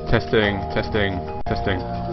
Testing, testing, testing.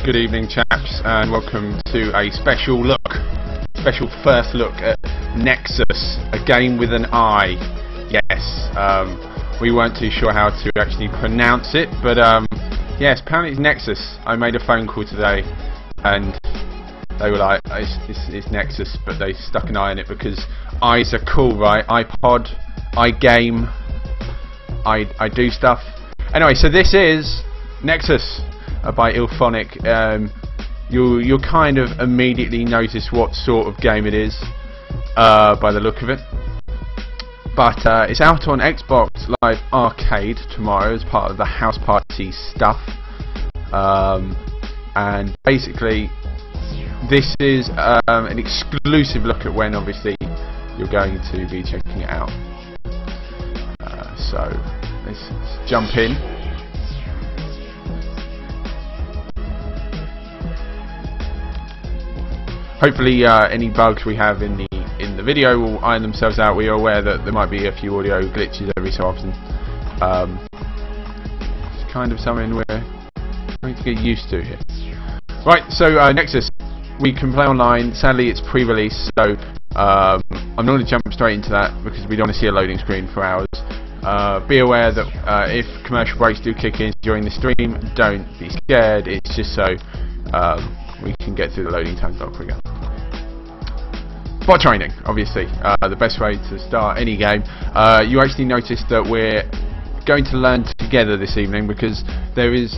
Good evening, chaps, and welcome to a special first look at Nexuiz, a game with an I. Yes, we weren't too sure how to actually pronounce it, but yes, apparently it's Nexuiz. I made a phone call today, and they were like, it's Nexuiz, but they stuck an I in it because I's are cool, right? iPod, iGame, I do stuff. Anyway, so this is Nexuiz by Ilphonic. You'll kind of immediately notice what sort of game it is by the look of it. But it's out on Xbox Live Arcade tomorrow as part of the House Party stuff. And basically, this is an exclusive look at when, obviously, you're going to be checking it out. So let's jump in. Hopefully, any bugs we have in the video will iron themselves out. We are aware that there might be a few audio glitches every so often. It's kind of something we're going to get used to here. Right, so Nexuiz, we can play online. Sadly, it's pre-release, so I'm not going to jump straight into that because we don't want to see a loading screen for hours. Be aware that if commercial breaks do kick in during the stream, don't be scared. It's just so we can get through the loading times a lot quicker. Bot training, obviously, the best way to start any game. You actually noticed that we're going to learn together this evening because there is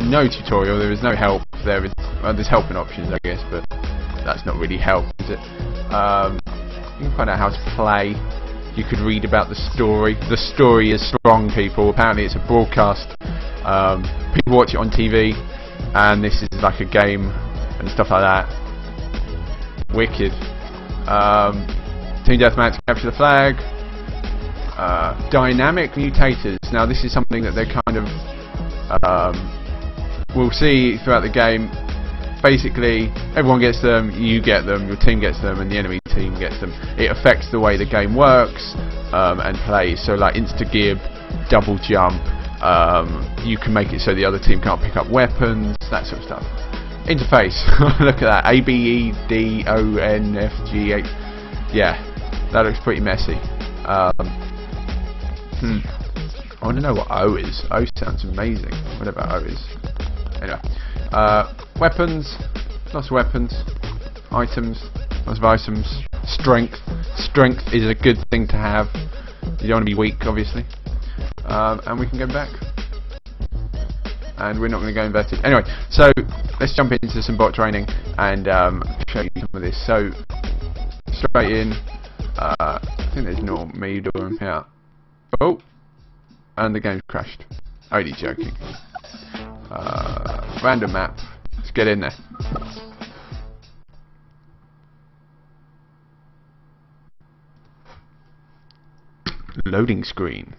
no tutorial, there is no help. There's helping options, I guess, but that's not really help, is it? You can find out how to play. You could read about the story. The story is strong, people. Apparently, it's a broadcast. People watch it on TV, and this is like a game and stuff like that. Wicked. Team deathmatch, capture the flag. Dynamic mutators. Now this is something that they're kind of we'll see throughout the game. Basically, everyone gets them, you get them, your team gets them, and the enemy team gets them. It affects the way the game works and plays. So like insta-gib, double jump. You can make it so the other team can't pick up weapons, that sort of stuff. Interface, look at that, A, B, E, D, O, N, F, G, H. Yeah, that looks pretty messy. I want to know what O is. O sounds amazing. Whatever O is. Anyway, weapons, lots of weapons. Items, lots of items. Strength. Strength is a good thing to have. You don't want to be weak, obviously. And we can go back. And we're not going to go inverted. Anyway, so let's jump into some bot training and show you some of this. So straight in. I think there's no me doing here. Oh, and the game's crashed. Only joking. Random map. Let's get in there. Loading screen.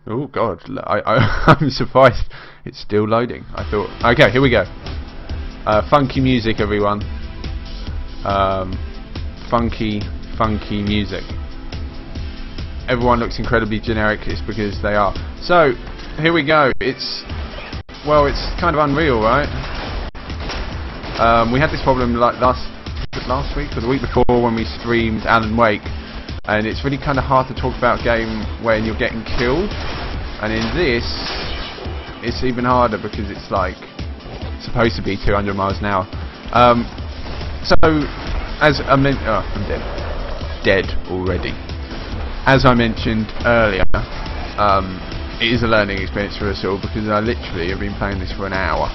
Oh god, I'm surprised it's still loading. I thought, okay, here we go. Funky music, everyone. Funky music. Everyone looks incredibly generic, it's because they are. So, here we go. It's kind of unreal, right? We had this problem like last week or the week before when we streamed Alan Wake. And it's really kind of hard to talk about a game when you're getting killed, and in this it's even harder because it's like supposed to be 200 miles an hour. So as I mentioned, I'm dead already. As I mentioned earlier, it is a learning experience for us all because I literally have been playing this for an hour.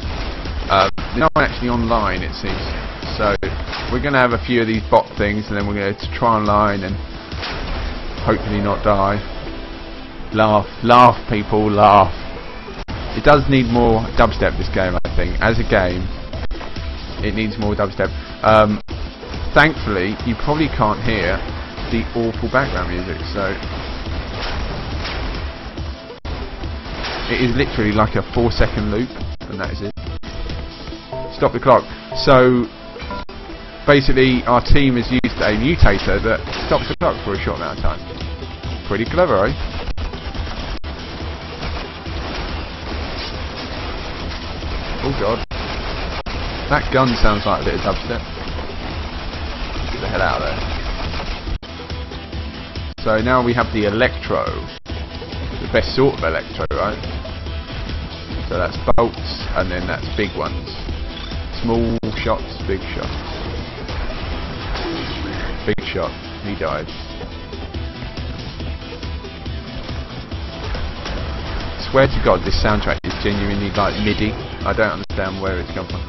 No one actually online, it seems. So we're going to have a few of these bot things, and then we're going to try online and hopefully not die. Laugh, people, laugh. It does need more dubstep, this game, I think. As a game, it needs more dubstep. Thankfully, you probably can't hear the awful background music, so it is literally like a 4-second loop, and that is it. Stop the clock. So basically our team has used a mutator that stops the clock for a short amount of time. Pretty clever, eh? Oh god. That gun sounds like a bit of dubstep. Get the hell out of there. So now we have the electro. The best sort of electro, right? So that's bolts, and then that's big ones. Small shots, big shots. Big shot. He died. Swear to God, this soundtrack is genuinely like MIDI. I don't understand where it's come from.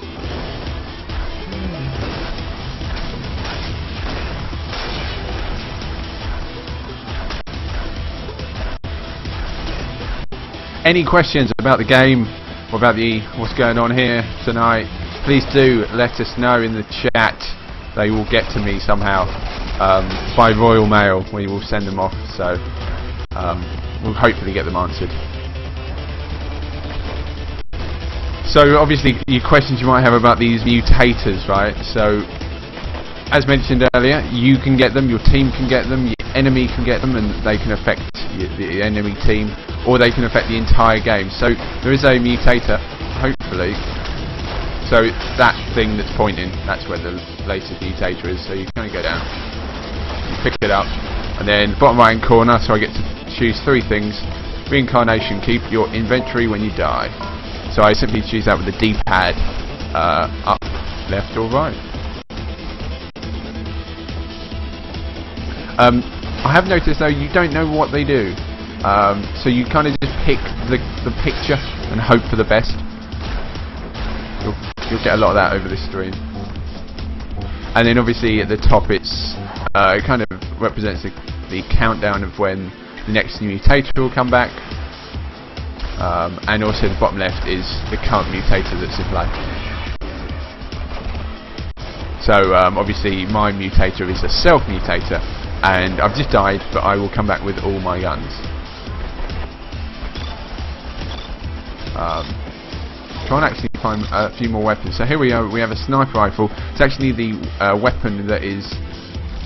Any questions about the game or about what's going on here tonight, please do let us know in the chat. They will get to me somehow by Royal Mail. We will send them off, so we'll hopefully get them answered. So obviously your questions you might have about these mutators, right? So as mentioned earlier, you can get them, your team can get them, your enemy can get them, and they can affect the enemy team, or they can affect the entire game. So there is a mutator, hopefully. So that thing that's pointing, that's where the latest mutator is. So you kind of go down, you pick it up, and then bottom right hand corner, so I get to choose 3 things. Reincarnation, keep your inventory when you die. So I simply choose that with the D-pad, up, left or right. I have noticed though, you don't know what they do. So you kind of just pick the picture and hope for the best. You'll get a lot of that over this stream. And then obviously at the top it kind of represents the countdown of when the next new mutator will come back. And also the bottom left is the current mutator that's in play. So obviously my mutator is a self mutator, and I've just died, but I will come back with all my guns. Try and actually find a few more weapons. So here we are, we have a sniper rifle. It's actually the weapon that is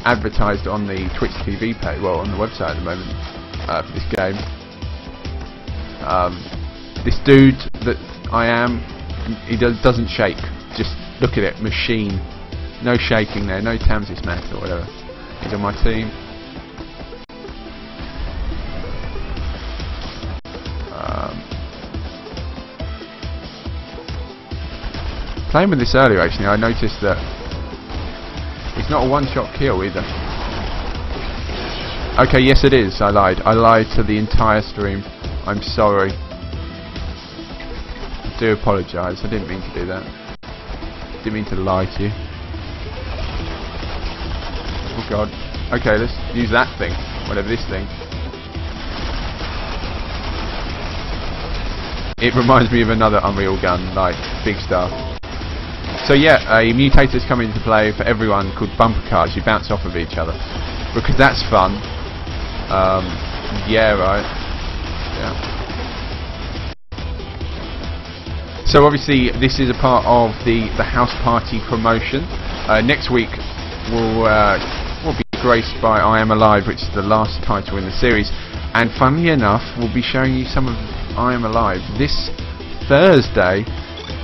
advertised on the Twitch TV page, well on the website at the moment, for this game. This dude that I am, he doesn't shake. Just look at it, machine. No shaking there, no Tamsis math or whatever. He's on my team. Playing with this earlier actually, I noticed that it's not a one-shot kill either. Okay, yes it is, I lied. I lied to the entire stream. I'm sorry. I do apologise, I didn't mean to do that. Didn't mean to lie to you. Oh god. Okay, let's use that thing. Whatever this thing. It reminds me of another Unreal gun, like big stuff. So yeah, a mutator's come into play for everyone called bumper cars. You bounce off of each other. Because that's fun. Yeah, right. Yeah. So obviously this is a part of the house party promotion. Next week we'll be graced by I Am Alive, which is the last title in the series, and funnily enough we'll be showing you some of I Am Alive this Thursday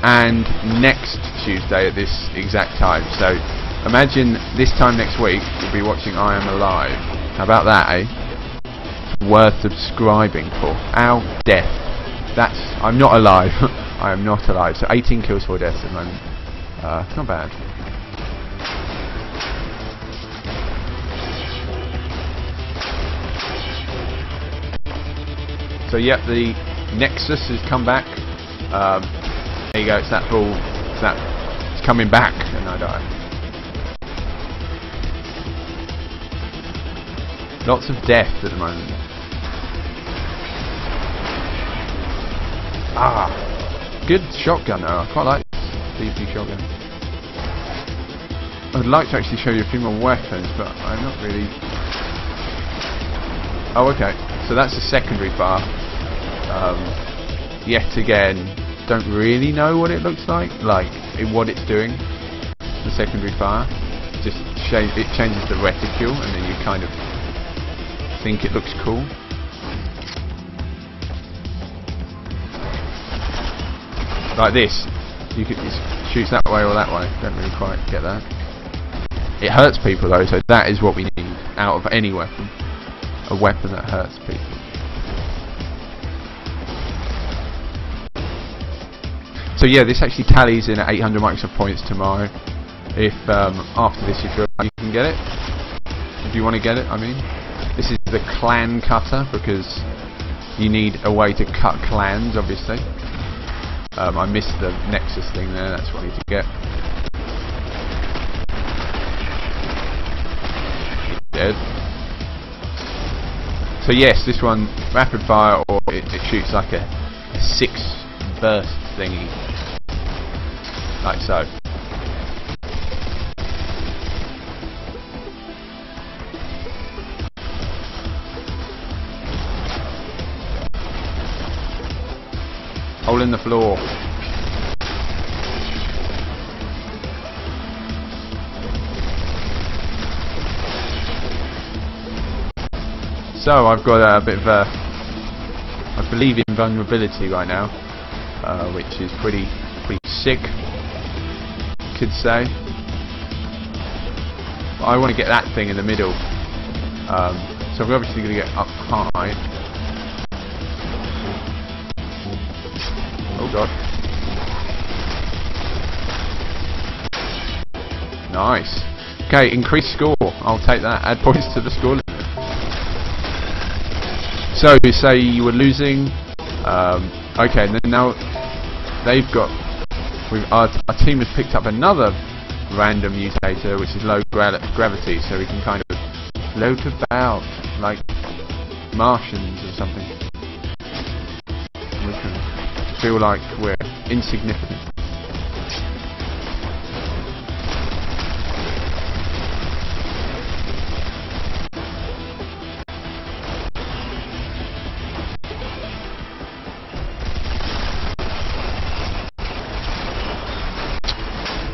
and next Tuesday at this exact time. So imagine this time next week you'll be watching I Am Alive. How about that, eh? Worth subscribing for. Ow, death. I'm not alive. I am not alive. So 18 kills, 4 deaths at the moment. It's not bad. So yep, the Nexus has come back. There you go. It's that ball. It's coming back, and I die. Lots of death at the moment. Ah, good shotgun though. I quite like this DP shotgun. I would like to actually show you a few more weapons, but I'm not really... Oh, okay. So that's a secondary fire. Yet again, don't really know what it looks like what it's doing. The secondary fire. Just it changes the reticule, and then you kind of think it looks cool. Like this, you could it shoots that way or that way. Don't really quite get that. It hurts people though, so that is what we need out of any weapon. A weapon that hurts people. So yeah, this actually tallies in at 800 Microsoft points tomorrow. If after this, if you can get it, if you want to get it, I mean, this is the clan cutter because you need a way to cut clans, obviously. I missed the Nexus thing there. That's what I need to get. Dead. So yes, this one rapid fire, or it shoots like a 6 burst thingy, like so. Hole in the floor. So I've got a bit of a, I believe, invulnerability right now, which is pretty sick, you could say. But I want to get that thing in the middle, so we're obviously going to get up high. Oh god. Nice. Okay, increased score. I'll take that. Add points to the score. So you say you were losing. Okay, and then now they've got. Our team has picked up another random mutator, which is low gravity, so we can kind of float about like Martians or something. We can feel like we're insignificant.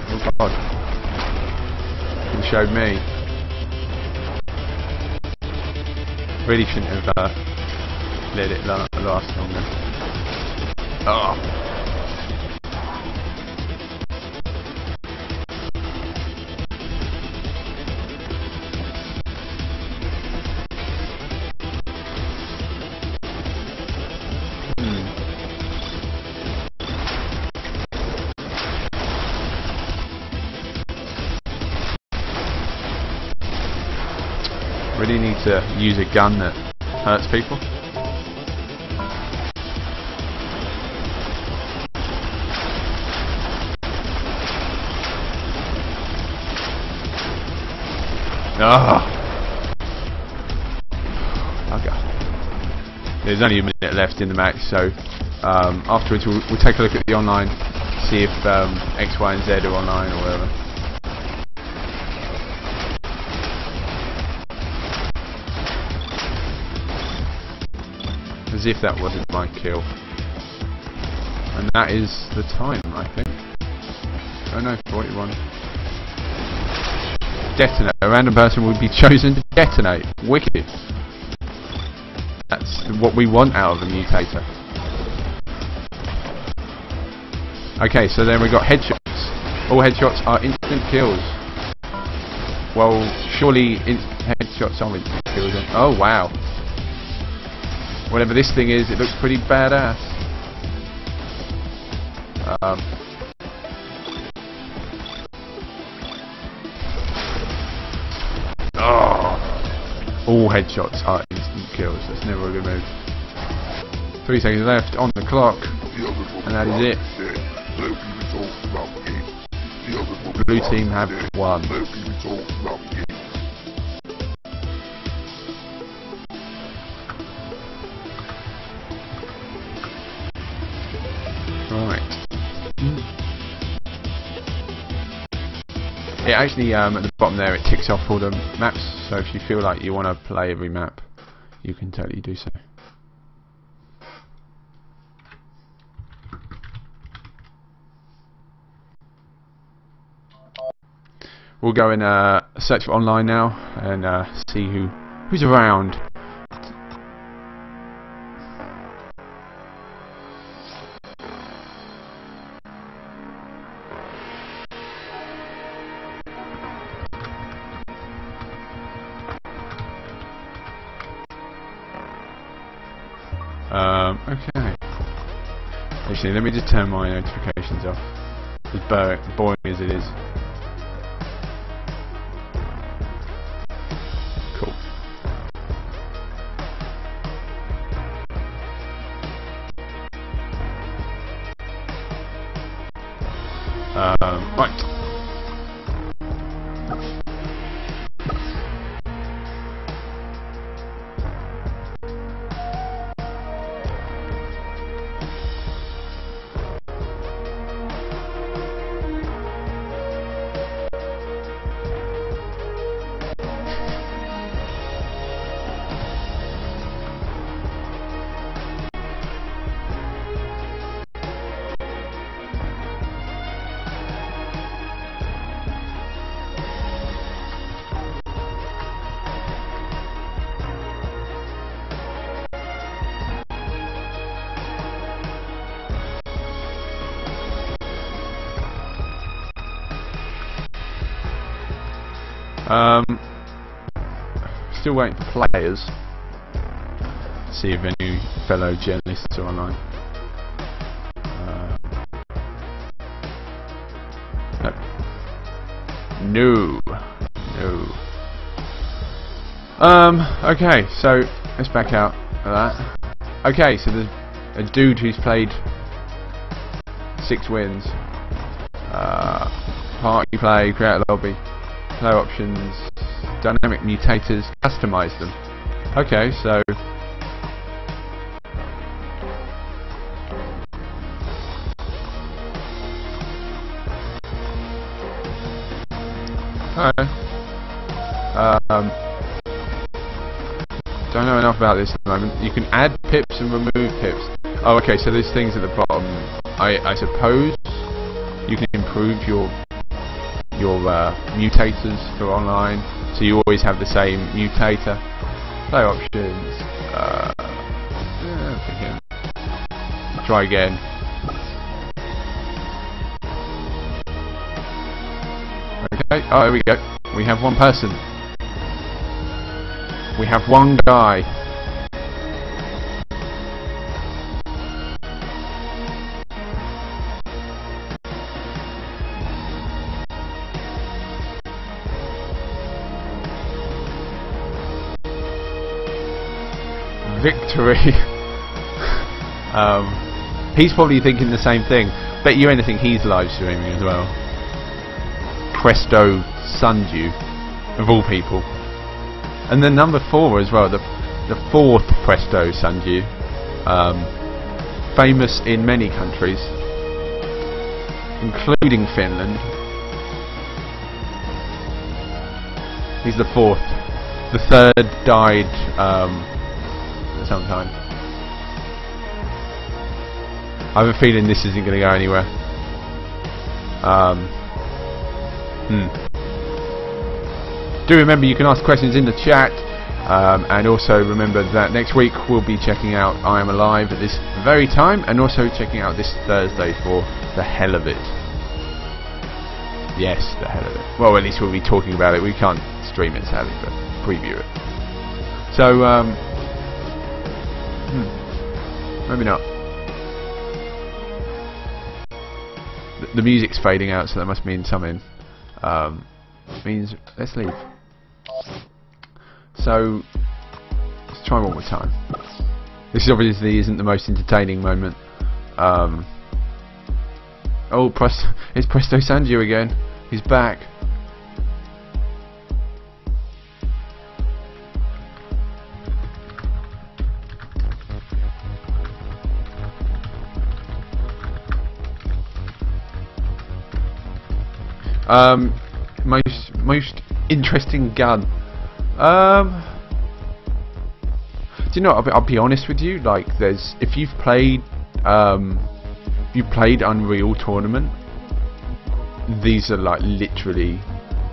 Oh god. It showed me. Really shouldn't have let it last longer. Oh. Really need to use a gun that hurts people. Oh. Okay. There's only a minute left in the match, so afterwards we'll take a look at the online, see if X, Y, and Z are online or whatever. As if that wasn't my kill. And that is the time, I think. Oh no, 41. Detonate. A random person would be chosen to detonate. Wicked. That's what we want out of a mutator. Okay, so then we got headshots. All headshots are instant kills. Well, surely headshots are instant kills. Oh wow. Whatever this thing is, it looks pretty badass. All headshots are instant kills. That's never a good move. 3 seconds left on the clock, and that is it. Blue team have won. It actually, at the bottom there, it ticks off all the maps, so if you feel like you want to play every map, you can totally do so. We'll go and search for online now and see who's around. Okay. Actually, let me just turn my notifications off. As boring as it is. Cool. Right. Still waiting for players. See if any fellow journalists are online. No. Okay, so let's back out of that. Okay, so there's a dude who's played 6 wins. Party play, create a lobby, play options, dynamic mutators, customize them. Okay, so don't know enough about this at the moment. You can add pips and remove pips. Oh, okay, so there's things at the bottom. I suppose you can improve your mutators for online, so you always have the same mutator. Play options. Try again. Okay. Oh, here we go. We have one person. We have one guy. Victory. He's probably thinking the same thing. Bet you anything he's live streaming as well. Presto Sundew, of all people. And then number 4 as well, the 4th Presto Sundew, famous in many countries, including Finland. He's the 4th. The 3rd died sometime. I have a feeling this isn't going to go anywhere. Do remember you can ask questions in the chat, and also remember that next week we'll be checking out I Am Alive at this very time, and also checking out this Thursday for the hell of it. Yes, the hell of it. Well, at least we'll be talking about it. We can't stream it sadly, but preview it. So, maybe not. The music's fading out, so that must mean something. Means let's leave. So let's try one more time. This obviously isn't the most entertaining moment. Oh, it's Presto Sanju again. He's back. most interesting gun. Do you know? I'll be honest with you. Like, if you've played Unreal Tournament, these are like literally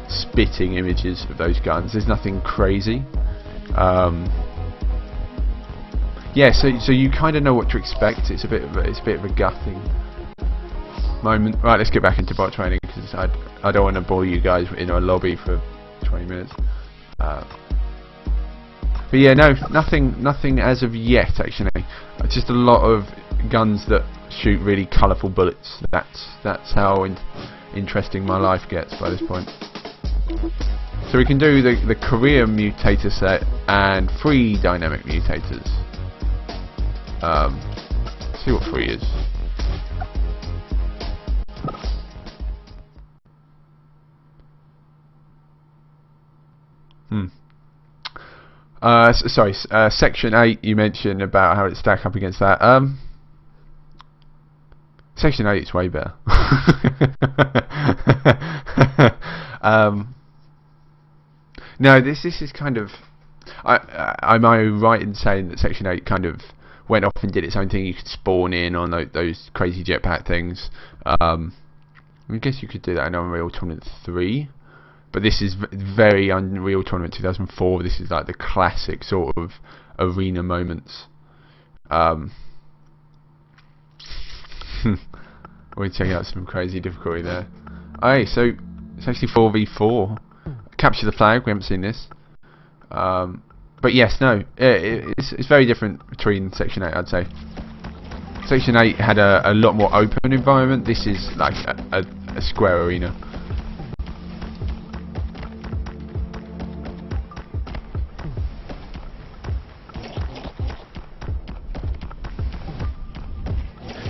spitting images of those guns. There's nothing crazy. Yeah, so you kind of know what to expect. It's a bit of a gutting moment. Right, let's get back into bot training because I don't want to bore you guys in a lobby for 20 minutes. But yeah, no, nothing as of yet. Actually, just a lot of guns that shoot really colourful bullets. That's how interesting my life gets by this point. So we can do the career mutator set and free dynamic mutators. See what free is. Sorry, Section 8 you mentioned about how it stack up against that. Section 8 is way better. No, this is kind of... am I right in saying that Section 8 kind of went off and did its own thing? You could spawn in on those crazy jetpack things. I guess you could do that in Unreal Tournament 3. But this is very Unreal Tournament 2004. This is like the classic sort of arena moments. We're checking out some crazy difficulty there. Okay, so it's actually 4v4. Capture the flag. We haven't seen this. But yes, no, it's very different between Section 8, I'd say. Section 8 had a lot more open environment. This is like a square arena.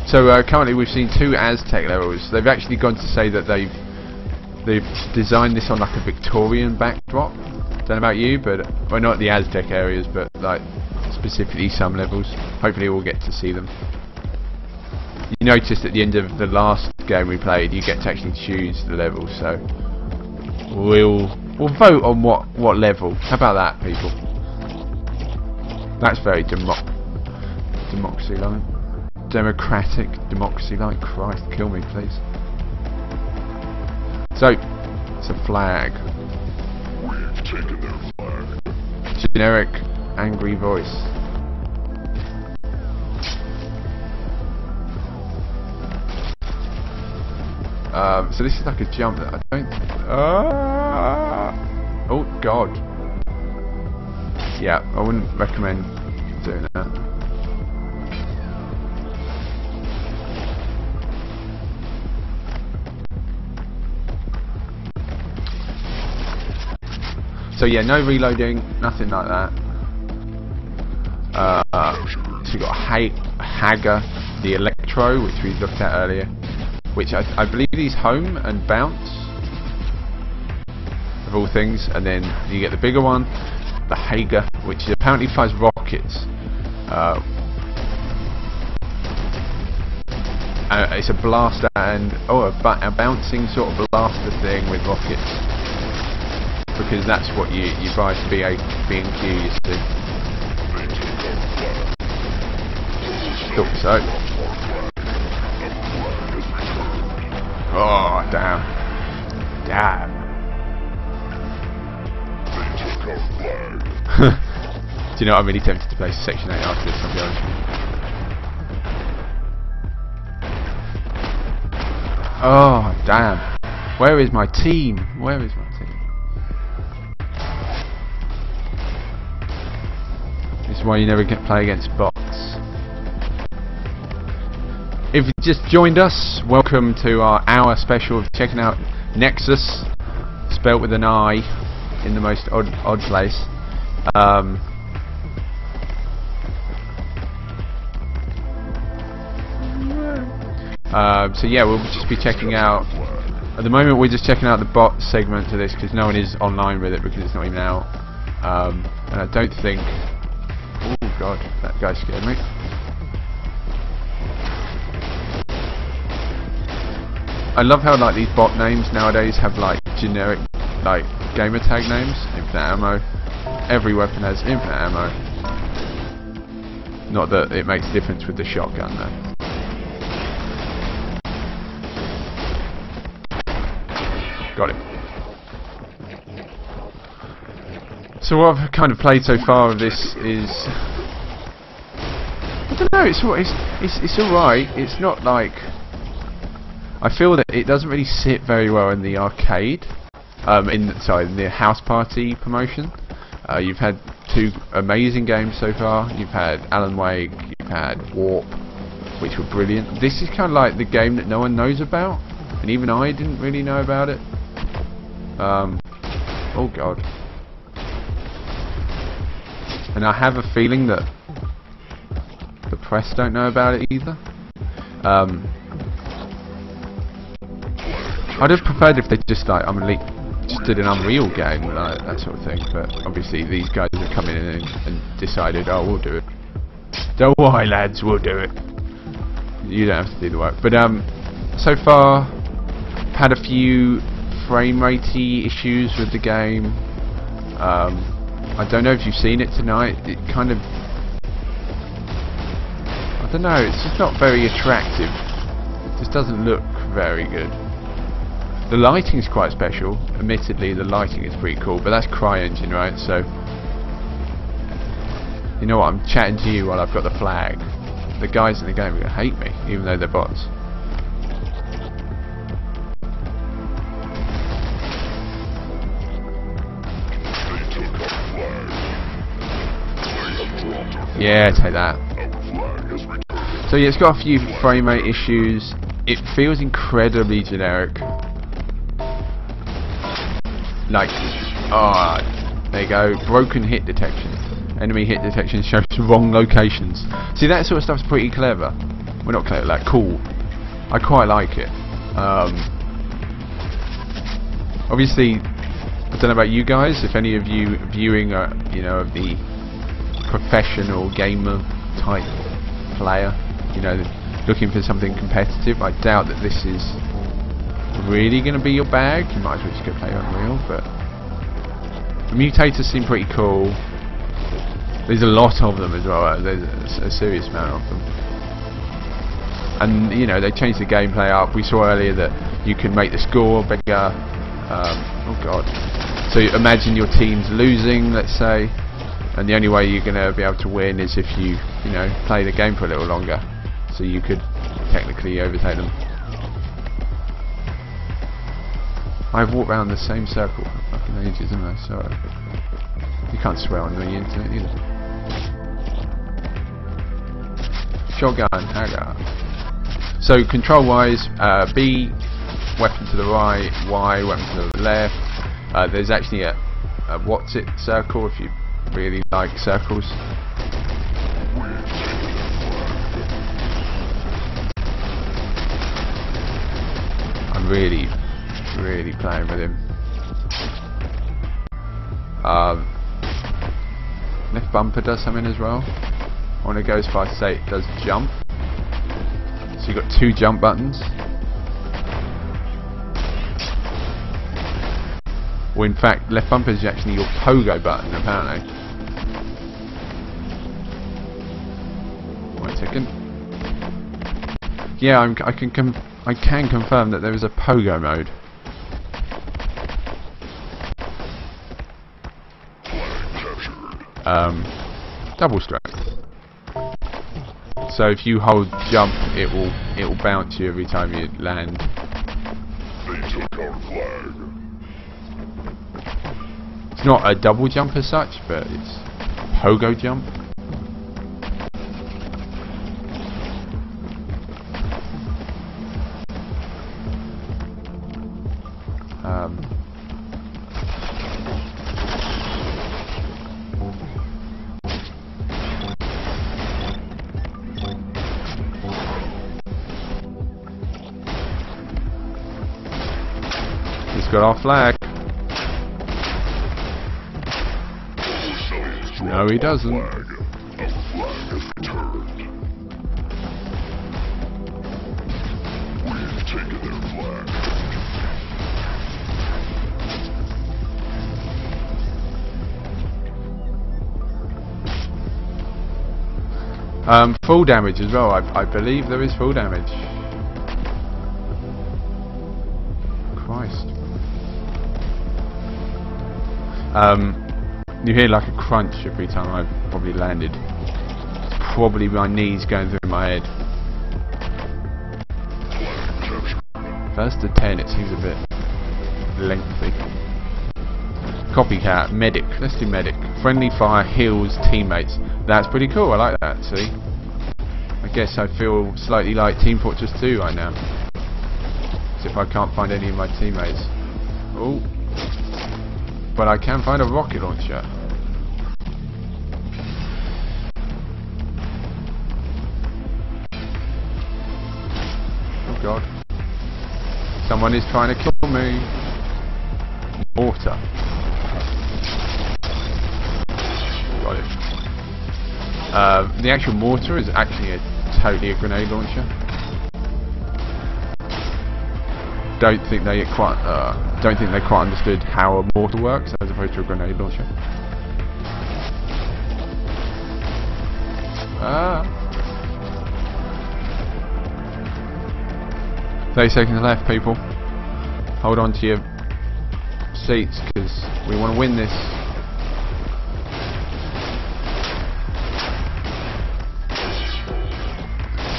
So currently we've seen 2 Aztec levels. They've actually gone to say that they've designed this on like a Victorian backdrop. Don't know about you, but well, not the Aztec areas, but like specifically some levels. Hopefully we'll get to see them. You noticed at the end of the last game we played, you get to actually choose the level. So we'll vote on what level. How about that, people? That's very democracy-like. Democratic, democracy-like. Christ, kill me, please. So, it's a flag. We've taken their flag. Generic, angry voice. So this is like a jump that I don't... oh, God. Yeah, I wouldn't recommend doing that. So yeah, no reloading, nothing like that. So we've got Hager, the Electro, which we looked at earlier, which I believe is home and bounce, of all things, and then you get the bigger one, the Hager, which apparently fires rockets. It's a blaster and a bouncing sort of blaster thing with rockets. Because that's what you buy for B&Q, you see. Thought so. Oh, damn. Damn. Do you know, I'm really tempted to play Section 8 after this, I'll be honest with you. Oh, damn. Where is my team? Where is my team? This is why you never play against bots. If you just joined us, welcome to our hour special of checking out Nexuiz, spelt with an I in the most odd place. So yeah, we'll just be checking out. At the moment, we're just checking out the bot segment to this because no one is online with it because it's not even out. And I don't think. Oh God, that guy scared me. I love how like these bot names nowadays have like generic like gamer tag names. Infinite ammo. Every weapon has infinite ammo. Not that it makes a difference with the shotgun though. Got it. So what I've kind of played so far of this is, I don't know. It's alright. It's not like, I feel that it doesn't really sit very well in the arcade. In the house party promotion. You've had 2 amazing games so far. You've had Alan Wake. You've had Warp, which were brilliant. This is kind of like the game that no one knows about, and even I didn't really know about it. Oh god. And I have a feeling that the press don't know about it either. I'd have preferred if they just like just did an Unreal game, like that sort of thing. But obviously these guys have come in and decided, oh, we'll do it. Don't worry, lads, we'll do it. You don't have to do the work. But so far, had a few frame ratey issues with the game. I don't know if you've seen it tonight. It kind of, I don't know, it's just not very attractive. It just doesn't look very good. The lighting's quite special. Admittedly, the lighting is pretty cool, but that's CryEngine, right? So, you know what? I'm chatting to you while I've got the flag. The guys in the game are gonna hate me, even though they're bots. Yeah, take that. So yeah, it's got a few frame rate issues. It feels incredibly generic. Like, there you go. Broken hit detection. Enemy hit detection shows wrong locations. See, that sort of stuff's pretty clever. Well, not clever, like cool. I quite like it. Obviously, I don't know about you guys. If any of you viewing, you know, of the professional gamer type player, you know, looking for something competitive, I doubt that this is really going to be your bag. You might as well just go play Unreal. But the mutators seem pretty cool. There's a lot of them as well. There's a serious amount of them. And you know, they changed the gameplay up. We saw earlier that you can make the score bigger. Oh god. So imagine your team's losing, let's say, and the only way you're going to be able to win is if you know, play the game for a little longer. So you could technically overtake them. I've walked around the same circle for fucking ages, haven't I? So you can't swear on the internet either. Shotgun, Hagar. So control-wise, B, weapon to the right, Y, weapon to the left. There's actually a what's it circle if you really like circles. I'm really playing with him. Left bumper does something as well. I want to go as far as to say it does jump. So you've got 2 jump buttons. Well, in fact, left bumper is actually your pogo button, apparently. Wait a second. Yeah, I can confirm that there is a pogo mode. Double strike. So if you hold jump, it will bounce you every time you land. They took our flag. It's not a double jump as such, but it's pogo jump. He's got our flag. No, he doesn't. Our flag has returned. We've taken their flag. Full damage as well. I believe there is full damage. Christ. You hear like a crunch every time I probably landed. It's probably my knees going through my head. First to 10, it seems a bit lengthy. Copycat, medic. Let's do medic. Friendly fire heals teammates. That's pretty cool. I like that. See, I guess I feel slightly like Team Fortress 2 right now. As if I can't find any of my teammates. Oh, but I can find a rocket launcher. Oh God! Someone is trying to kill me. Mortar. Got it. The actual mortar is actually totally a grenade launcher. Don't think they quite understood how a mortar works as opposed to a grenade launcher. Ah. 30 seconds left, people. Hold on to your seats because we want to win this.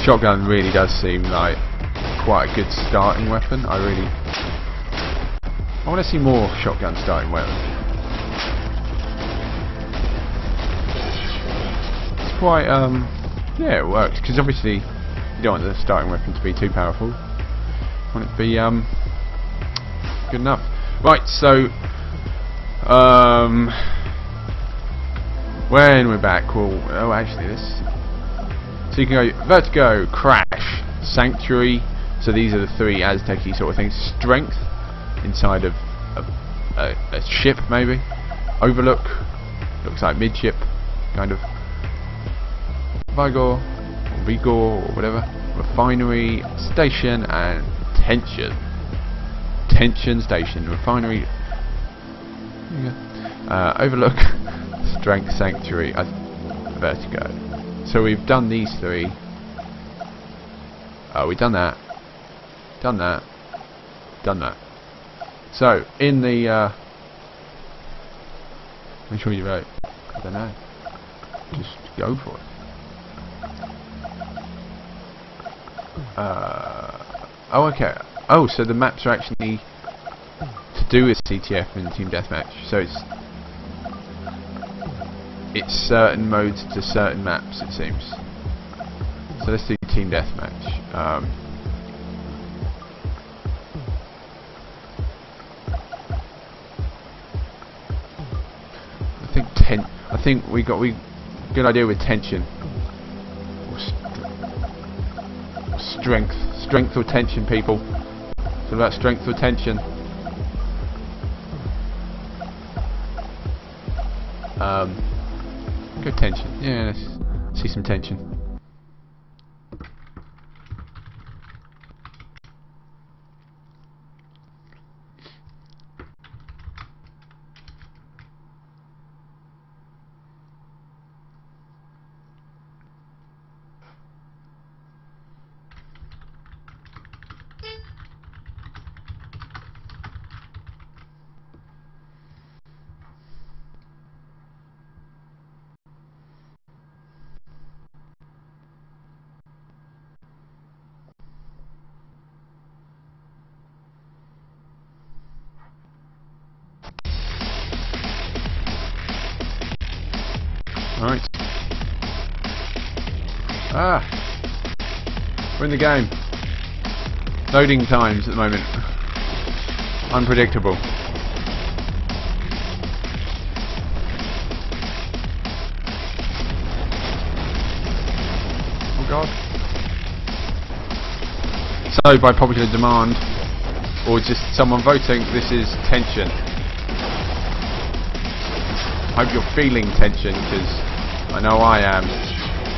Shotgun really does seem like quite a good starting weapon. I want to see more shotgun starting weapons. It's quite yeah, it works because obviously you don't want the starting weapon to be too powerful. You want it to be good enough. Right, so when we're back, oh actually this. So you can go Vertigo, Crash, Sanctuary. So these are the three Aztec-y sort of things. Strength inside of a ship maybe. Overlook, looks like midship, kind of. Vigor, or Rigor, or whatever. Refinery, Station, and Tension. Tension, Station, Refinery. Overlook, Strength, Sanctuary, Vertigo. So we've done these three. We've done that. Done that. Done that. So in the make sure you vote. I don't know. Just go for it. Oh, okay. Oh, so the maps are actually to do with CTF and Team Deathmatch. So it's certain modes to certain maps, it seems. So let's do Team Deathmatch. I think we got good idea with tension. Or strength or tension, people. It's all about strength or tension. Go tension. Yeah, let's see some tension. Alright. We're in the game. Loading times at the moment. Unpredictable. Oh God. So by popular demand, or just someone voting, this is tension. Hope you're feeling tension, because I know I am.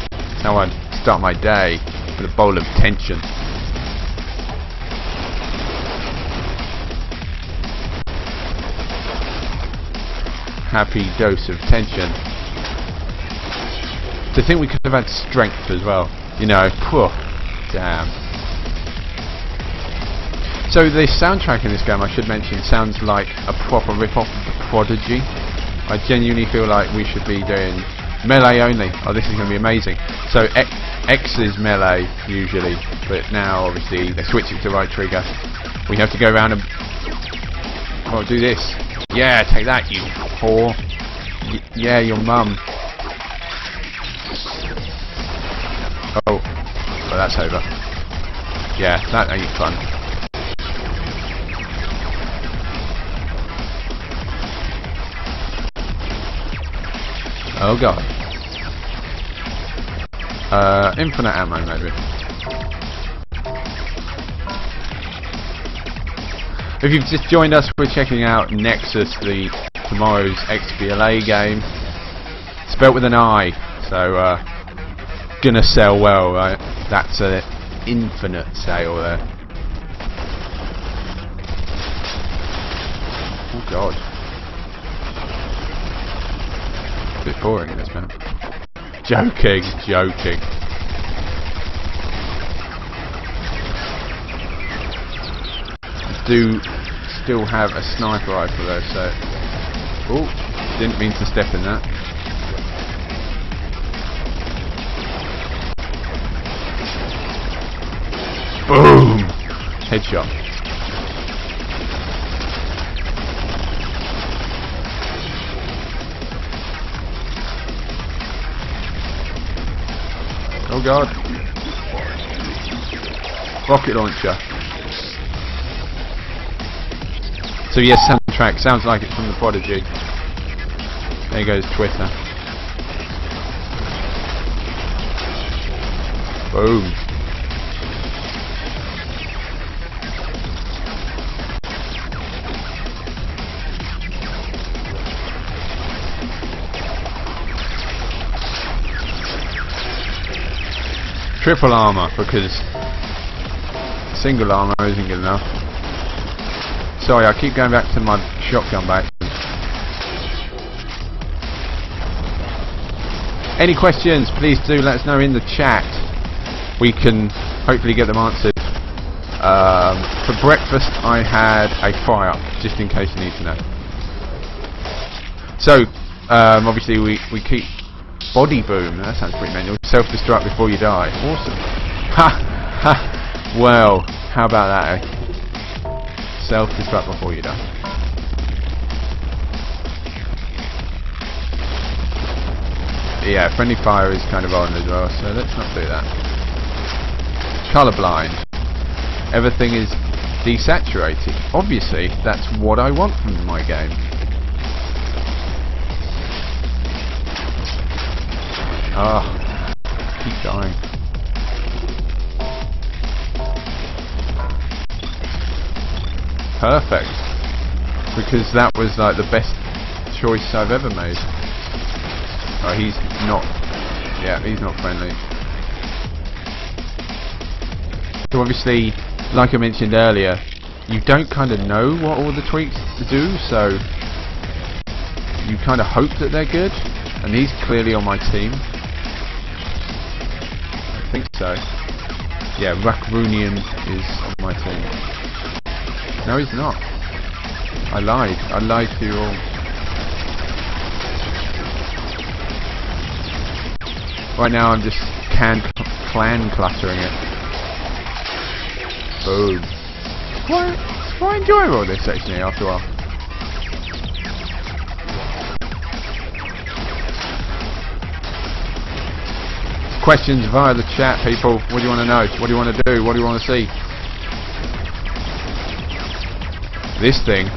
That's how I start my day, with a bowl of tension. Happy dose of tension. To think we could have had strength as well. You know, phew, damn. So the soundtrack in this game, I should mention, sounds like a proper rip-off of The Prodigy. I genuinely feel like we should be doing melee only. Oh, this is going to be amazing. So X is melee usually, but now obviously they switch it to right trigger. We have to go around and do this. Yeah, take that, you whore. Yeah, your mum. Oh, well, that's over. Yeah, that ain't fun. Oh god. Infinite ammo maybe. If you've just joined us, we're checking out Nexuiz, tomorrow's XBLA game. Spelt with an I, so gonna sell well, right? That's an infinite sale there. Oh god. A bit boring in this map. Joking. Do still have a sniper rifle though, so didn't mean to step in that. Boom! Headshot. Oh god. Rocket launcher. So yes, soundtrack sounds like it's from The Prodigy. There goes Twitter. Boom. Triple armor, because single armor isn't good enough. Sorry, I keep going back to my shotgun back. Any questions, please do let us know in the chat. We can hopefully get them answered. For breakfast I had a fry up, just in case you need to know. So, obviously we keep body boom, that sounds pretty manual. Self-destruct before you die. Awesome. Ha! Ha! Well, how about that, eh? Self-destruct before you die. Yeah, friendly fire is kind of on as well, so let's not do that. Colorblind. Everything is desaturated. Obviously, that's what I want from my game. Ah, keep dying. Perfect. Because that was like the best choice I've ever made. Oh, he's not. Yeah, he's not friendly. So obviously, like I mentioned earlier, you don't kind of know what all the tweaks do, so you kind of hope that they're good, and he's clearly on my team. I think so. Yeah, Raccoonian is on my team. No, he's not. I lied. I lied to you all. Right now I'm just clan cluttering it. Boom. It's quite enjoyable this actually after a while. Questions via the chat, people. What do you want to know? What do you want to do? What do you want to see? This thing.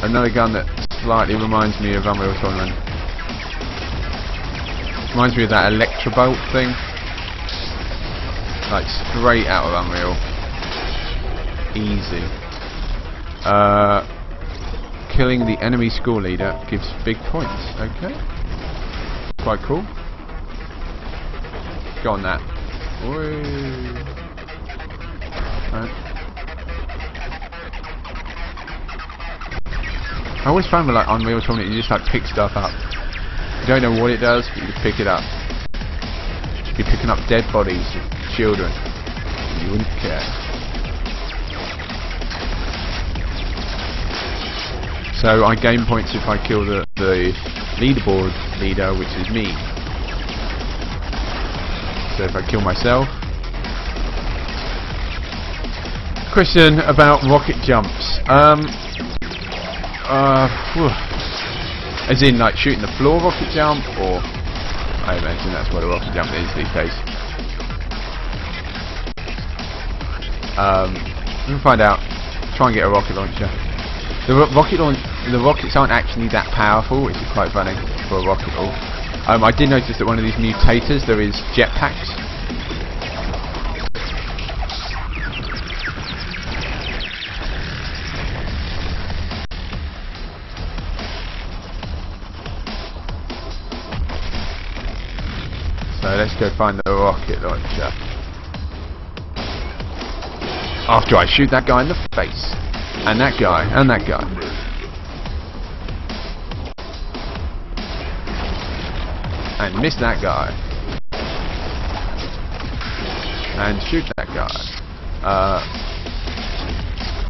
Another gun that slightly reminds me of Unreal Tournament. Reminds me of that Electrobolt thing. Like straight out of Unreal. Easy. Killing the enemy school leader gives big points. Okay. Quite cool. Go on that. Right. I always find with like Unreal Tournament you just like pick stuff up. You don't know what it does, but you just pick it up. be picking up dead bodies of children. You wouldn't care. So I gain points if I kill the leaderboard leader, which is me. So if I kill myself. Question about rocket jumps. As in like shooting the floor rocket jump, or I imagine that's what a rocket jump is these days. We can find out. Try and get a rocket launcher. The rockets aren't actually that powerful, which is quite funny for a rocket launch. I did notice that one of these mutators there is jetpacks. So let's go find the rocket launcher. After I shoot that guy in the face. And that guy, and that guy. And miss that guy. And shoot that guy.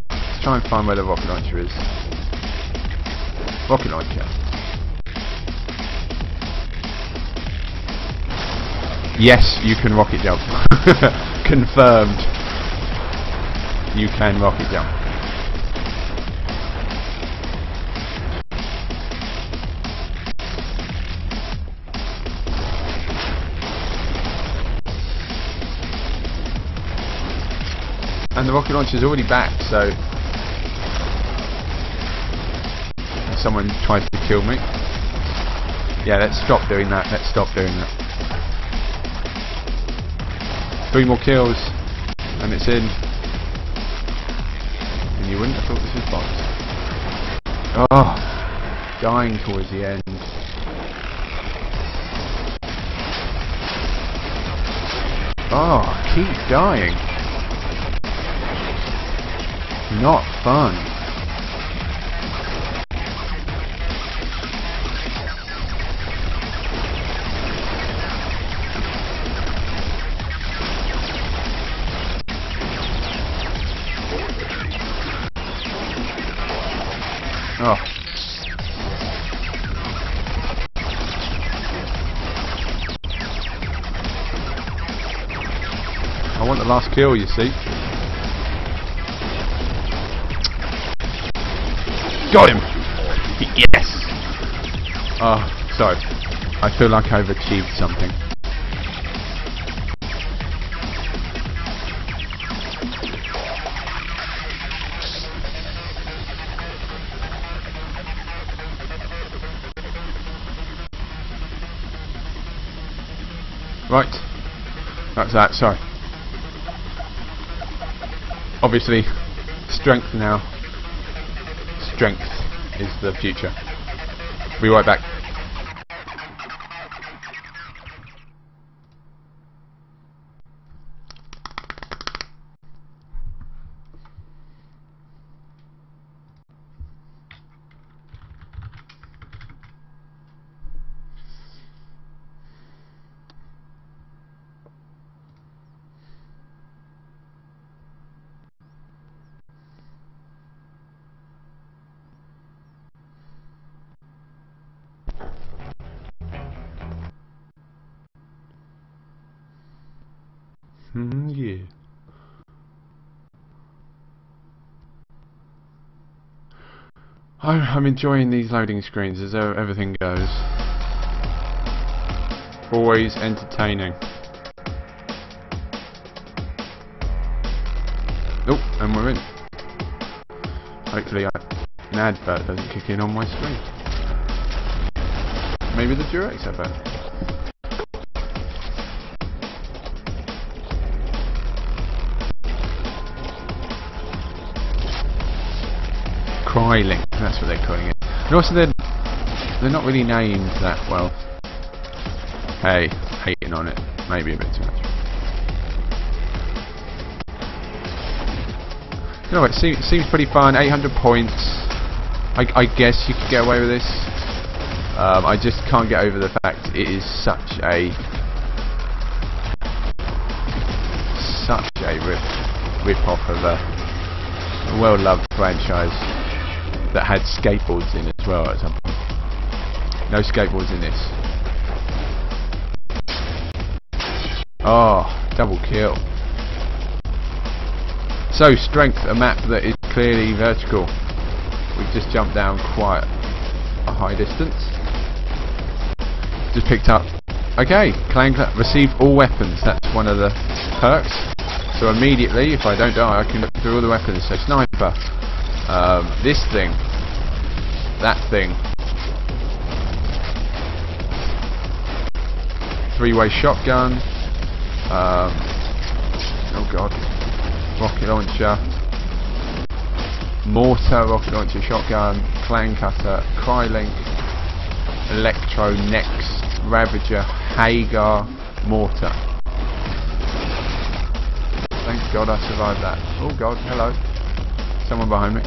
Let's try and find where the rocket launcher is. Rocket launcher. Yes, you can rocket jump. Confirmed. You can rocket jump. And the rocket launcher is already back, so if someone tries to kill me. Yeah, let's stop doing that. Let's stop doing that. 3 more kills, and it's in. And you wouldn't have thought this was bots. Oh, dying towards the end. Oh, keep dying. Not fun. Oh. I want the last kill, you see. Got him! Yes! Oh, sorry. I feel like I've achieved something. Right. That's that, sorry. Obviously, strength now. Strength is the future. Be right back. Yeah. I'm enjoying these loading screens as everything goes. Always entertaining. Oh, and we're in. Hopefully an advert doesn't kick in on my screen. Maybe the Durex advert. Crylink, that's what they're calling it. And also they're not really named that well. Hey, hating on it. Maybe a bit too much. No, it seems pretty fun. 800 points. I guess you could get away with this. I just can't get over the fact it is such a such a rip-off of a well-loved franchise that had skateboards in as well at some point. No skateboards in this. Oh, double kill. So, Strength, a map that is clearly vertical. We've just jumped down quite a high distance. Just picked up. Okay, receive all weapons. That's one of the perks. So immediately, if I don't die, I can look through all the weapons. So sniper, this thing, that thing, three-way shotgun. Oh god, rocket launcher, mortar, rocket launcher, shotgun, clan cutter, crylink, electro, next, ravager, Hagar, mortar. Thank god I survived that. Oh god, hello, someone behind me.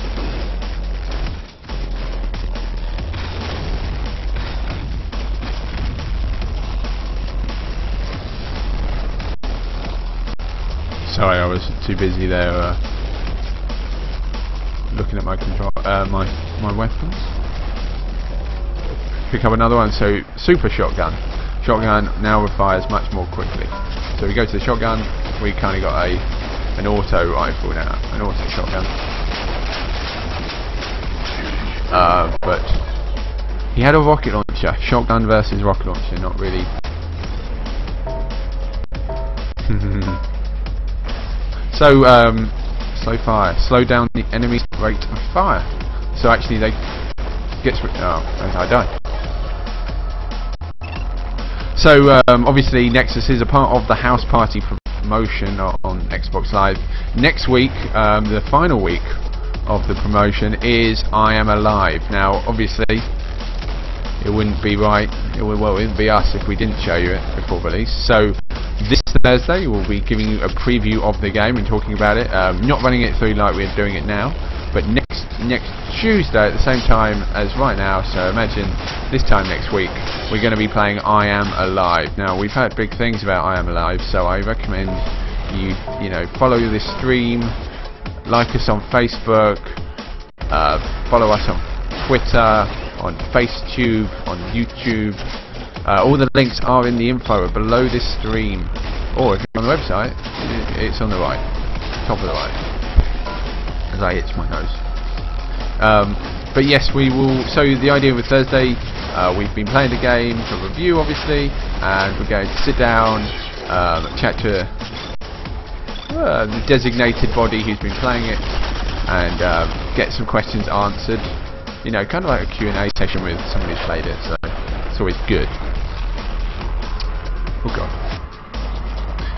Sorry, I was too busy there looking at my control, my weapons. Pick up another one. So super shotgun. Shotgun now fires much more quickly. So we go to the shotgun. We kind of got an auto rifle now, an auto shotgun. But he had a rocket launcher. Shotgun versus rocket launcher, not really. So, slow fire. Slow down the enemy's rate of fire. So actually they I died. So, obviously Nexus is a part of the house party promotion on Xbox Live. Next week, the final week of the promotion is I Am Alive. Now, obviously, it wouldn't be right, it wouldn't be us if we didn't show you it before release. So, this Thursday we'll be giving you a preview of the game and talking about it. Not running it through like we're doing it now, but next Tuesday at the same time as right now. So imagine this time next week we're going to be playing I Am Alive. Now we've heard big things about I Am Alive, so I recommend you know follow this stream, like us on Facebook, follow us on Twitter, on FaceTube, on YouTube. All the links are in the info below this stream, or if you're on the website, it's on the right, top of the right, as I itch my nose. But yes, we will. So the idea with Thursday, we've been playing the game for review, obviously, and we're going to sit down, chat to the designated body who's been playing it, and get some questions answered. You know, kind of like a Q&A session with somebody who's played it. So it's always good. Oh god.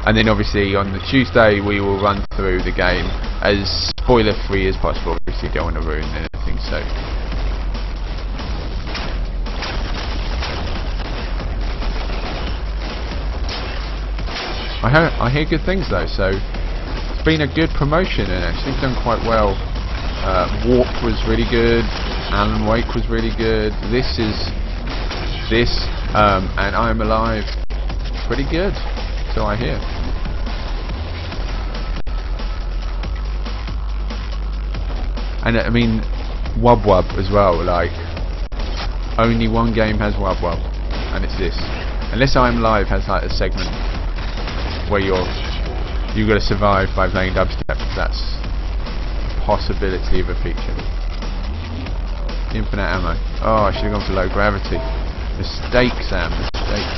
And then obviously on the Tuesday we will run through the game as spoiler free as possible. Obviously don't want to ruin anything, so I hear good things though, so it's been a good promotion and actually done quite well. Warp was really good, Alan Wake was really good, and I Am Alive pretty good, so I hear. And I mean, Wub Wub as well, like, only one game has Wub Wub, and it's this. Unless I Am Alive has like a segment where you've got to survive by playing dubstep, that's a possibility of a feature. Infinite ammo. Oh, I should have gone for low gravity. Mistake, Sam, mistake.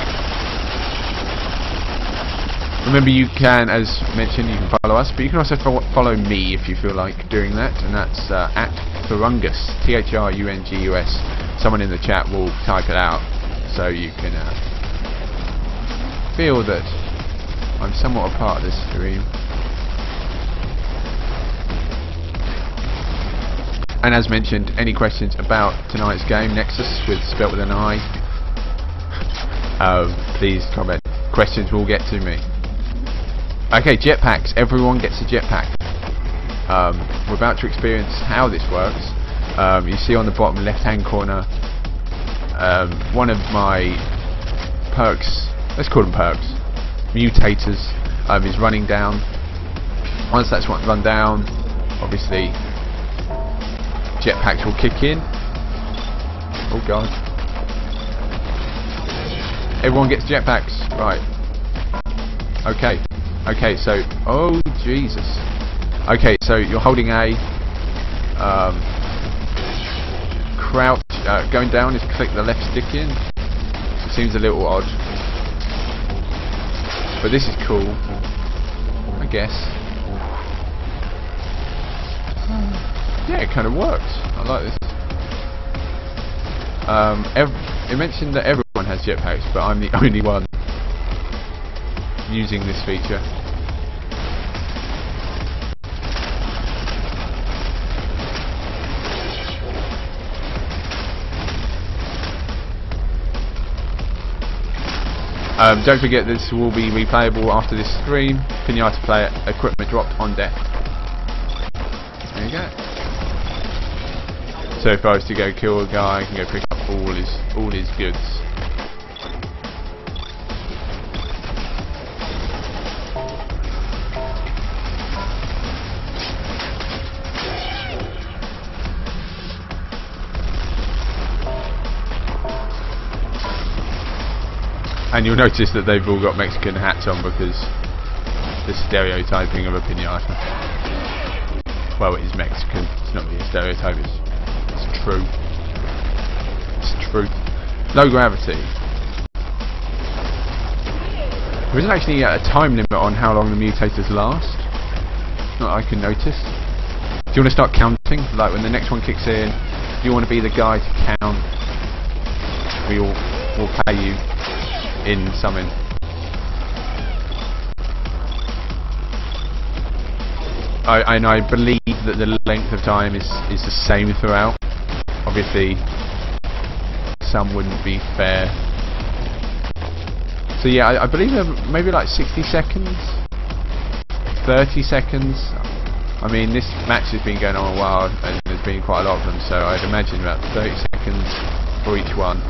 Remember, you can, as mentioned, you can follow us, but you can also follow me if you feel like doing that, and that's at Thrungus, THRUNGUS. Someone in the chat will type it out, so you can feel that I'm somewhat a part of this stream. And as mentioned, any questions about tonight's game, Nexus, spelt with an I, please comment. Questions will get to me. Okay, jetpacks. Everyone gets a jetpack. We're about to experience how this works. You see on the bottom left-hand corner, one of my perks, let's call them perks, mutators, is running down. Once that's run down, obviously jetpacks will kick in. Oh god. Everyone gets jetpacks, right. Okay. Okay, so oh Jesus. Okay, so you're holding A. Crouch going down is click the left stick in. It seems a little odd. But this is cool, I guess. Yeah, it kind of works. I like this. It mentioned that everyone has jetpacks, but I'm the only one using this feature. Don't forget this will be replayable after this stream. Pinata player equipment dropped on deck. There you go. So if I was to go kill a guy, I can go pick up all his goods. And you'll notice that they've all got Mexican hats on because the stereotyping of a pinata. Well, it is Mexican. It's not really a stereotype. It's true. It's truth. Low gravity. There isn't actually a time limit on how long the mutators last. Not I can notice. Do you want to start counting? Like when the next one kicks in, do you want to be the guy to count? We all will pay you in summon. I believe that the length of time is the same throughout. Obviously, some wouldn't be fair. So yeah, I believe they're maybe like 60 seconds, 30 seconds. I mean, this match has been going on a while, and there's been quite a lot of them. So I'd imagine about 30 seconds for each one.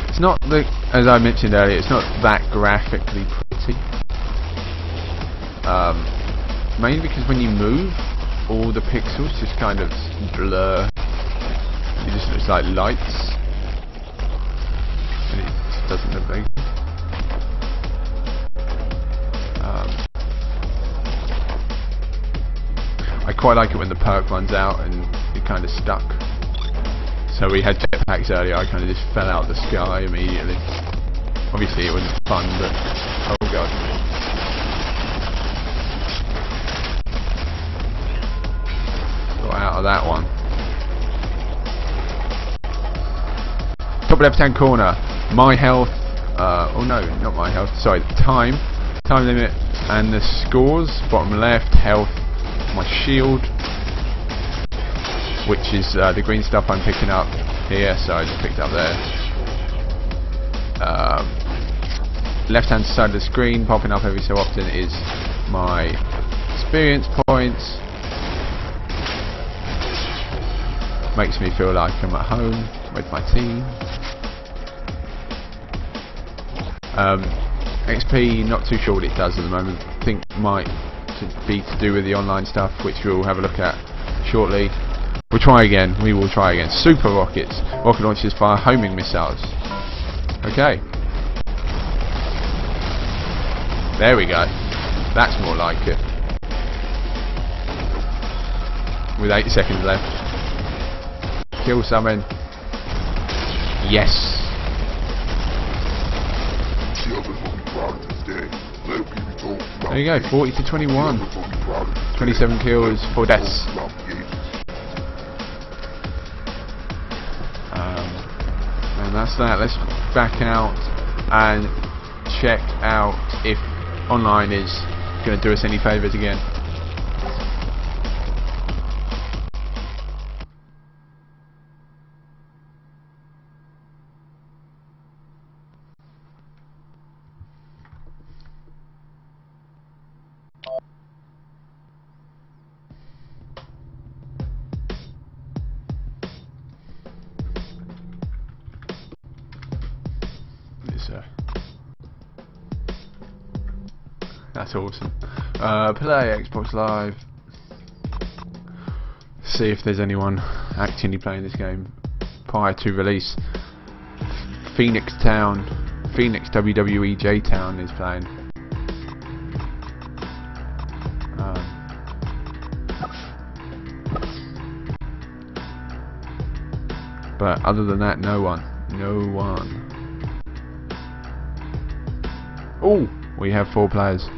It's not the, as I mentioned earlier, it's not that graphically pretty. Mainly because when you move, all the pixels just kind of blur. It just looks like lights, and it just doesn't look very good. I quite like it when the perk runs out and you're kind of stuck. So we had jetpacks earlier, I kind of just fell out of the sky immediately. Obviously it wasn't fun, but oh god. Got out of that one. Top left hand corner, my health, oh no, not my health, sorry, time limit and the scores. Bottom left, health, my shield, which is the green stuff I'm picking up here, so I just picked it up there. Left hand side of the screen, popping up every so often, is my experience points. Makes me feel like I'm at home with my team. XP, not too sure what it does at the moment. I think it might be to do with the online stuff, which we'll have a look at shortly. We'll try again. We will try again. Super rockets. Rocket launches fire homing missiles. Okay. There we go. That's more like it. With 8 seconds left. Kill summon. Yes. There you go. 40 to 21. 27 kills, 4 deaths. And that's that. Let's back out and check out if online is going to do us any favours again. sir. That's awesome. Play Xbox Live. See if there's anyone actually playing this game prior to release. Phoenix WWE J Town is playing. But other than that, no one. Oh, we have 4 players.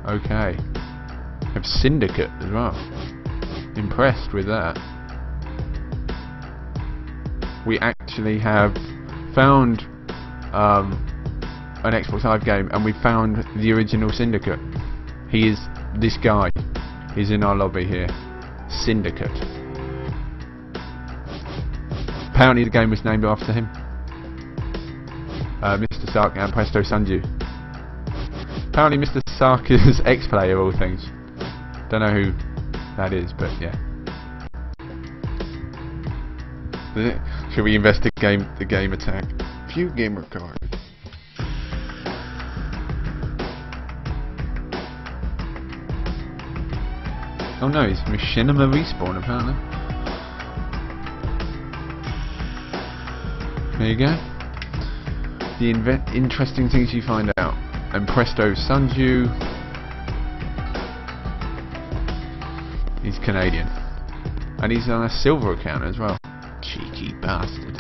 Okay. We have Syndicate as well. Impressed with that. We actually have found an Xbox Live game, and we found the original Syndicate. He is this guy. He's in our lobby here. Syndicate. Apparently the game was named after him. Mr. Sark and Presto Sunju. Apparently Mr. Sark is X-Player of all things. Don't know who that is, but yeah. Should we investigate the game attack? View gamer card. Oh no, it's Machinima Respawn apparently. There you go. The interesting things you find out. And Presto Sunju. He's Canadian. And he's on a silver account as well. Cheeky bastard.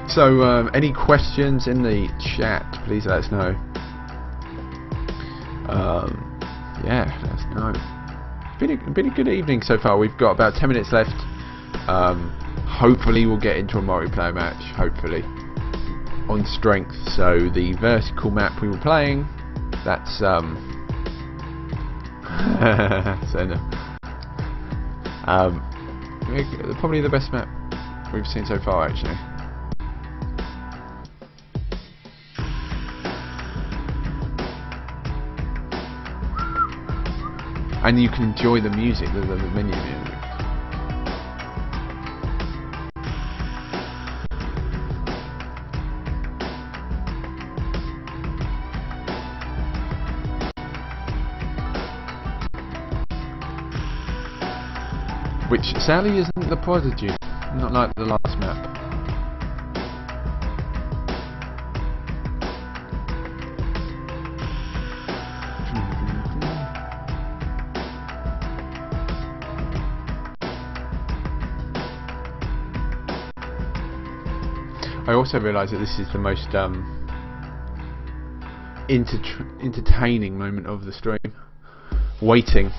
So, any questions in the chat, please let us know. Yeah, let us know. Been a good evening so far. We've got about 10 minutes left. Hopefully we'll get into a multiplayer match, hopefully. On strength. So the vertical map we were playing, that's so no. Probably the best map we've seen so far actually. And you can enjoy the music, the menu music. Which sadly isn't the Prodigy, not like the last map. I also realise that this is the most entertaining moment of the stream. Waiting.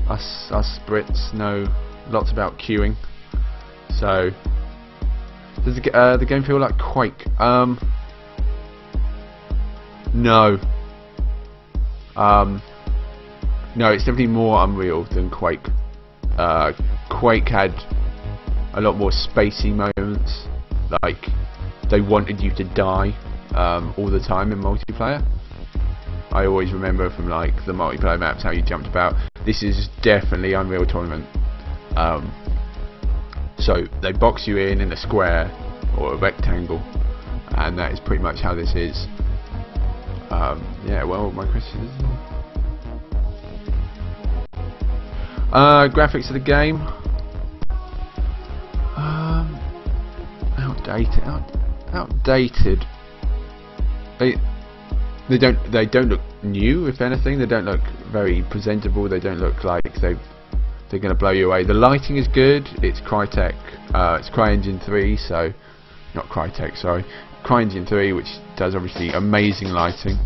Us Brits know lots about queuing. So, does the game feel like Quake? No. No, it's definitely more Unreal than Quake. Quake had a lot more spacey moments. Like, they wanted you to die all the time in multiplayer. I always remember from like the multiplayer maps how you jumped about. This is definitely Unreal Tournament. So they box you in a square or a rectangle, and that is pretty much how this is. Yeah, well, my question is graphics of the game. Outdated. They don't look new. If anything, they don't look very presentable. They don't look like they're going to blow you away. The lighting is good. It's Crytek. It's CryEngine 3. So not Crytek. Sorry, CryEngine 3, which does obviously amazing lighting.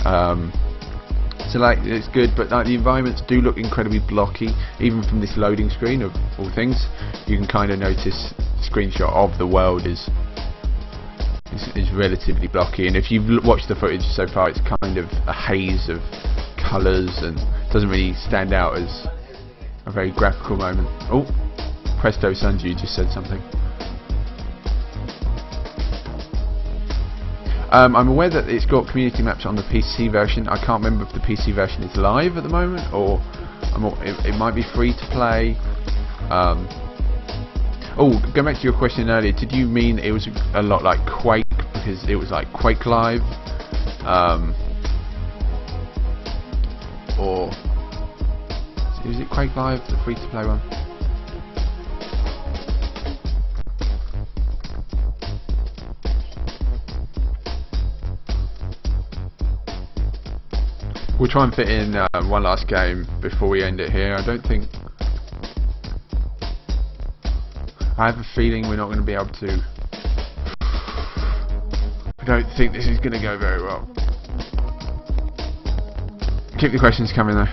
So like it's good, but like the environments do look incredibly blocky. Even from this loading screen of all things, you can kind of notice the screenshot of the world is relatively blocky, and if you've watched the footage so far, it's kind of a haze of colours and doesn't really stand out as a very graphical moment. Oh, Presto Sunju just said something. I'm aware that it's got community maps on the PC version. I can't remember if the PC version is live at the moment, or it might be free to play. Oh, going back to your question earlier, did you mean it was a lot like Quake, because it was like Quake Live? Or is it Quake Live, the free to play one? We'll try and fit in one last game before we end it here. I have a feeling we're not going to be able to. I don't think this is going to go very well. Keep the questions coming though.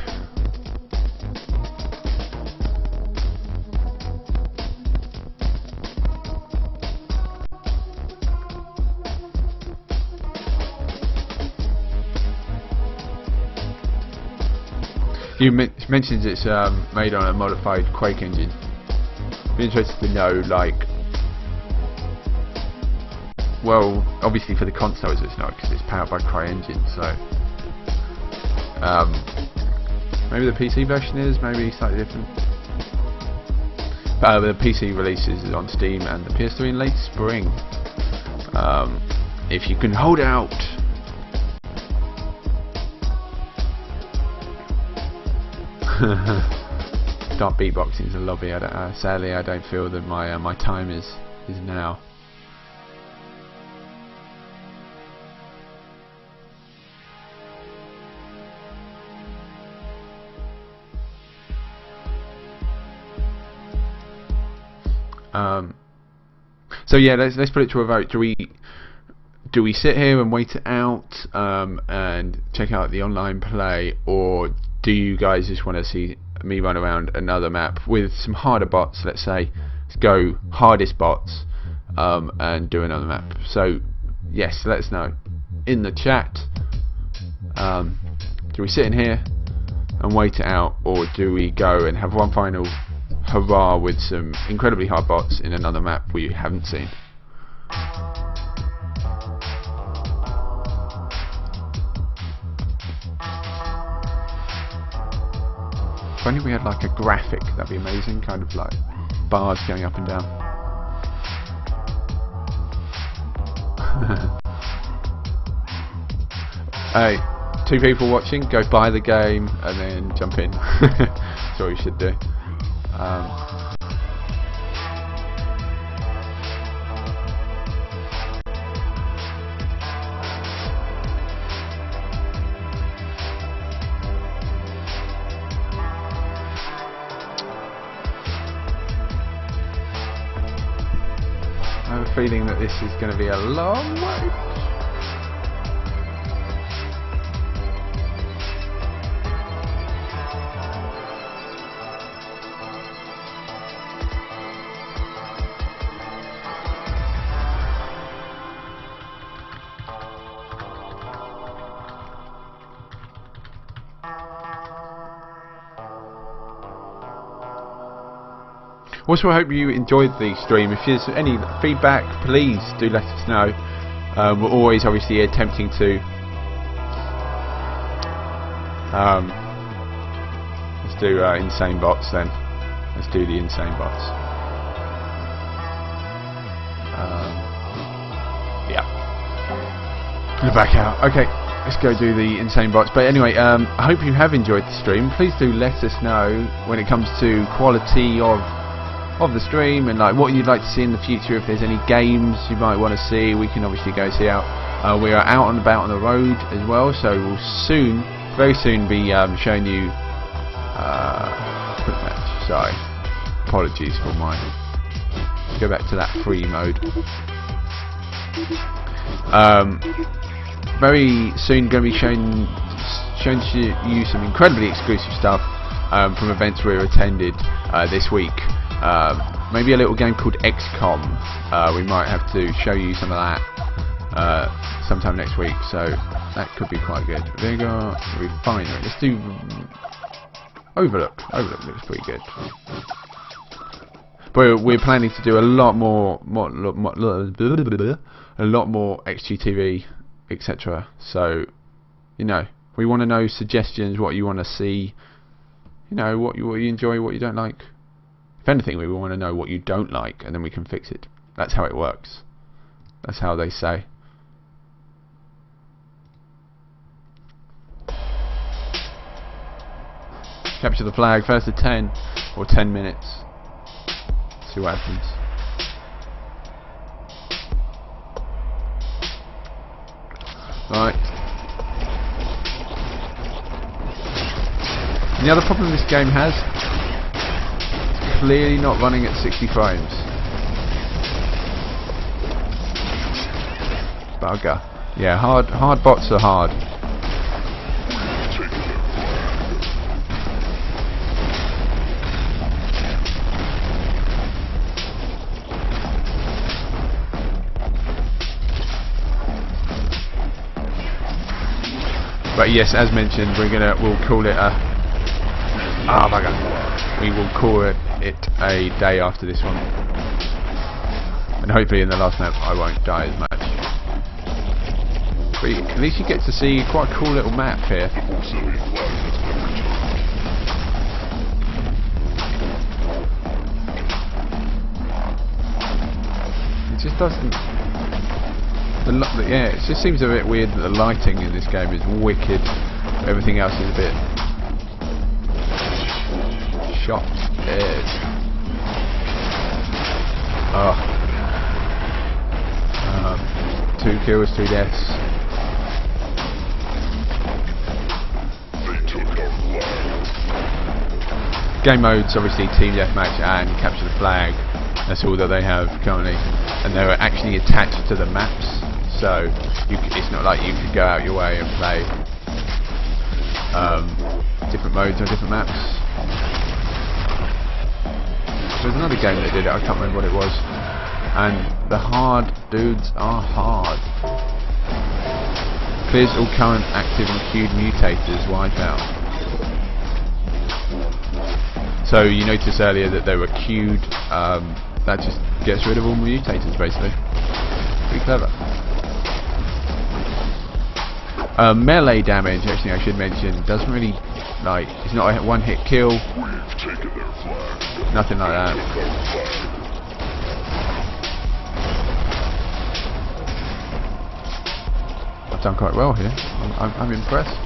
You mentioned it's made on a modified Quake engine. Be interested to know, like, well, obviously for the consoles it's not, because it's powered by CryEngine. So maybe the PC version is, maybe slightly different. But the PC releases is on Steam and the PS3 in late spring. If you can hold out. Start beatboxing in the lobby. Sadly, I don't feel that my time is now. So yeah, let's put it to a vote. Do we sit here and wait it out and check out the online play, or do you guys just want to see me run around another map with some harder bots? Let's say, let's go hardest bots and do another map. So yes, let us know in the chat. Do we sit in here and wait it out, or do we go and have one final hurrah with some incredibly hard bots in another map we haven't seen? If only we had like a graphic, that'd be amazing, kind of like bars going up and down. Hey, 2 people watching, go buy the game and then jump in. That's what we should do. I have a feeling that this is going to be a long wait. Also, I hope you enjoyed the stream. If there's any feedback, please do let us know. We're always obviously attempting to let's do insane bots then. Let's do the insane bots. Yeah. Go back out. Okay, let's go do the insane bots. But anyway, I hope you have enjoyed the stream. Please do let us know when it comes to quality of the stream, and like what you'd like to see in the future. If there's any games you might want to see, we can obviously go see out. We are out and about on the road as well, so we'll soon, very soon, be showing you quick match. Sorry, apologies for mine. Go back to that free mode. Very soon going to be showing you some incredibly exclusive stuff from events we attended this week. Maybe a little game called XCOM. We might have to show you some of that sometime next week, so that could be quite good. Vigor Refinery. Let's do Overlook. Overlook looks pretty good. But we're planning to do a lot more XGTV etc. So, you know, we want to know suggestions, what you want to see, you know, what you enjoy, what you don't like. If anything, we want to know what you don't like, and then we can fix it. That's how it works. That's how they say. Capture the flag, first to 10 or 10 minutes. See what happens. Right. And the other problem this game has, it's clearly not running at 60 frames. Bugger. Yeah, hard bots are hard. But yes, as mentioned, we'll call it a. Oh my god! We will call it a day after this one, and hopefully in the last map I won't die as much. But at least you get to see quite a cool little map here. It just doesn't. Yeah, it just seems a bit weird that the lighting in this game is wicked. Everything else is a bit shot dead. Oh. 2 kills, 2 deaths. Game modes obviously team deathmatch and capture the flag. That's all that they have currently, and they're actually attached to the maps. So it's not like you could go out your way and play different modes or different maps. There's another game that did it, I can't remember what it was. And the hard dudes are hard. Clears all current active and queued mutators wipeout. So you noticed earlier that they were queued, that just gets rid of all mutators basically. Pretty clever. Melee damage, actually I should mention, doesn't really, like, it's not a one hit kill, nothing like that. I've done quite well here, I'm impressed.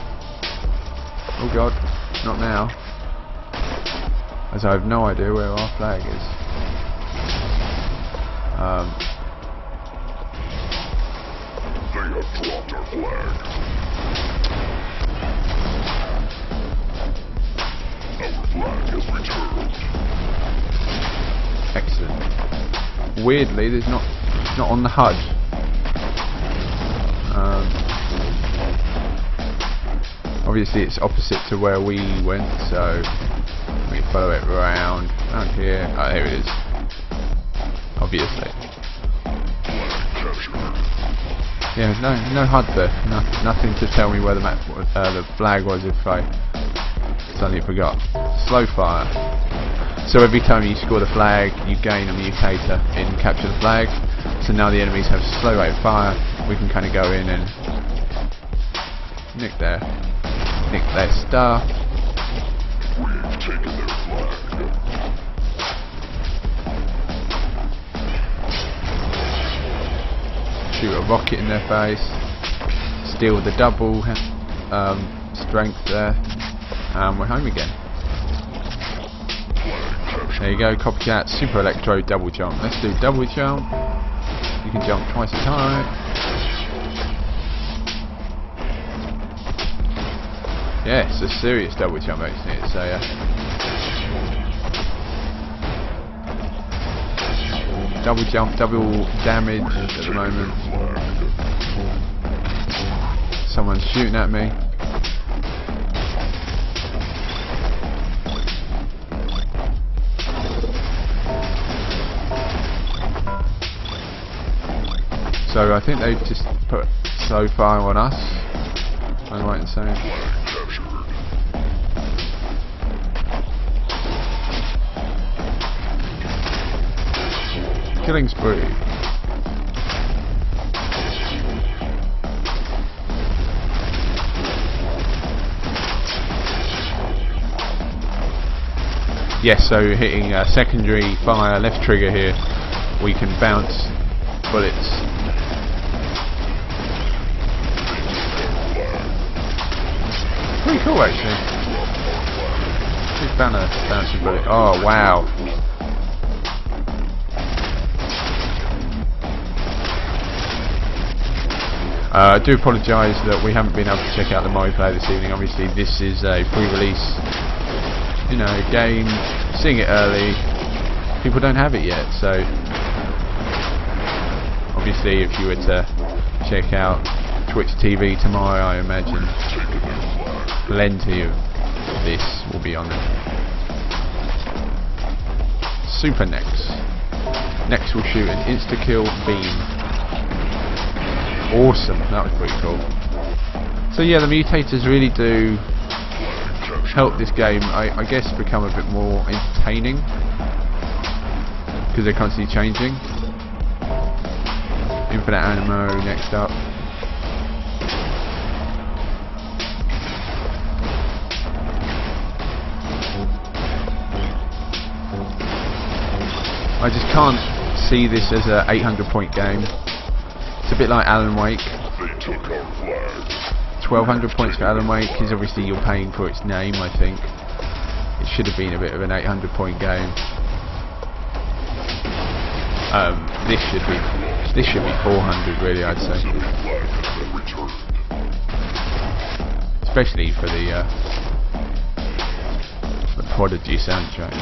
Oh god, not now, as I have no idea where our flag is. They have dropped our flag. Our flag is returned. Excellent. Weirdly, there's not. It's not on the HUD. Obviously, it's opposite to where we went, so we follow it around here. Oh, here it is. Obviously. Yeah, no HUD there. Nothing to tell me where the map was, the flag was if I suddenly forgot. Slow fire. So every time you score the flag, you gain a mutator in capture the flag. So now the enemies have slow rate of fire. We can kind of go in and nick their stuff. We've taken their flag. Shoot a rocket in their face, steal the double strength there, and we're home again. There you go, copycat, super electro double jump. Let's do double jump. You can jump twice as high. Yeah, it's a serious double jump actually, so double jump, double damage at the moment. Someone's shooting at me. So I think they've just put slow fire on us. I'm right in saying. Killing spree. yes, so hitting secondary fire left trigger here, we can bounce bullets. Pretty cool actually. Big banner bouncing bullet. Oh wow. I do apologise that we haven't been able to check out the multiplayer this evening. Obviously this is a pre-release, you know, game. Seeing it early, people don't have it yet, so obviously if you were to check out Twitch TV tomorrow, I imagine plenty of this will be on it. Super Nex. Nex will shoot an insta-kill beam. Awesome, that was pretty cool. So yeah, the mutators really do help this game, I guess, become a bit more entertaining, because they're constantly changing. Infinite ammo next up. I just can't see this as a 800 point game. It's a bit like Alan Wake. 1200 points for Alan Wake is obviously you're paying for its name, I think. It should have been a bit of an 800 point game. This should be 400 really, I'd say. Especially for the Prodigy soundtrack.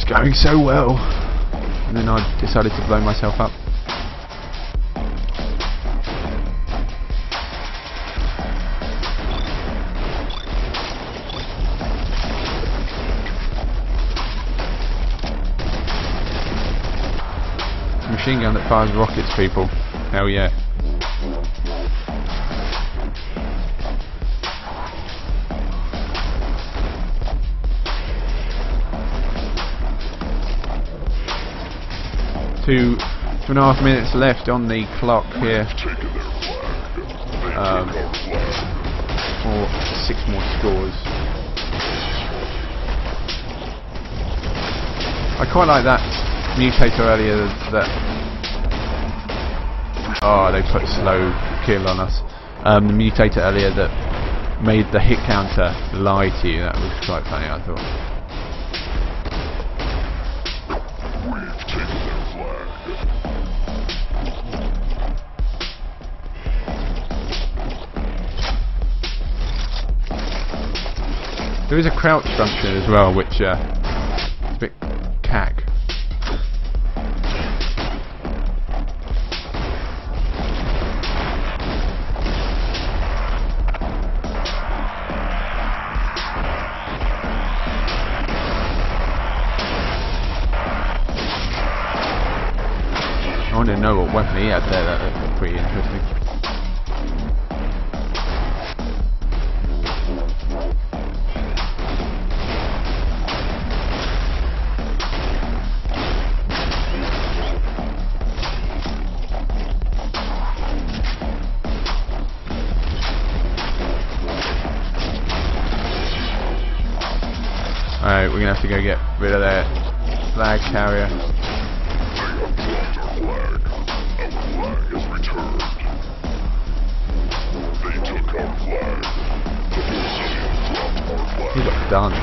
Going so well, and then I decided to blow myself up. Machine gun that fires rockets, people. Hell yeah. Two and a half minutes left on the clock here. Or 6 more scores. I quite like that mutator earlier that they put slow kill on us. The mutator earlier that made the hit counter lie to you. That was quite funny, I thought. There is a crouch function as well, which is a bit cack. I want to know what weapon he had there. That's pretty interesting. Alright, we're gonna have to go get rid of that flag carrier. He got done.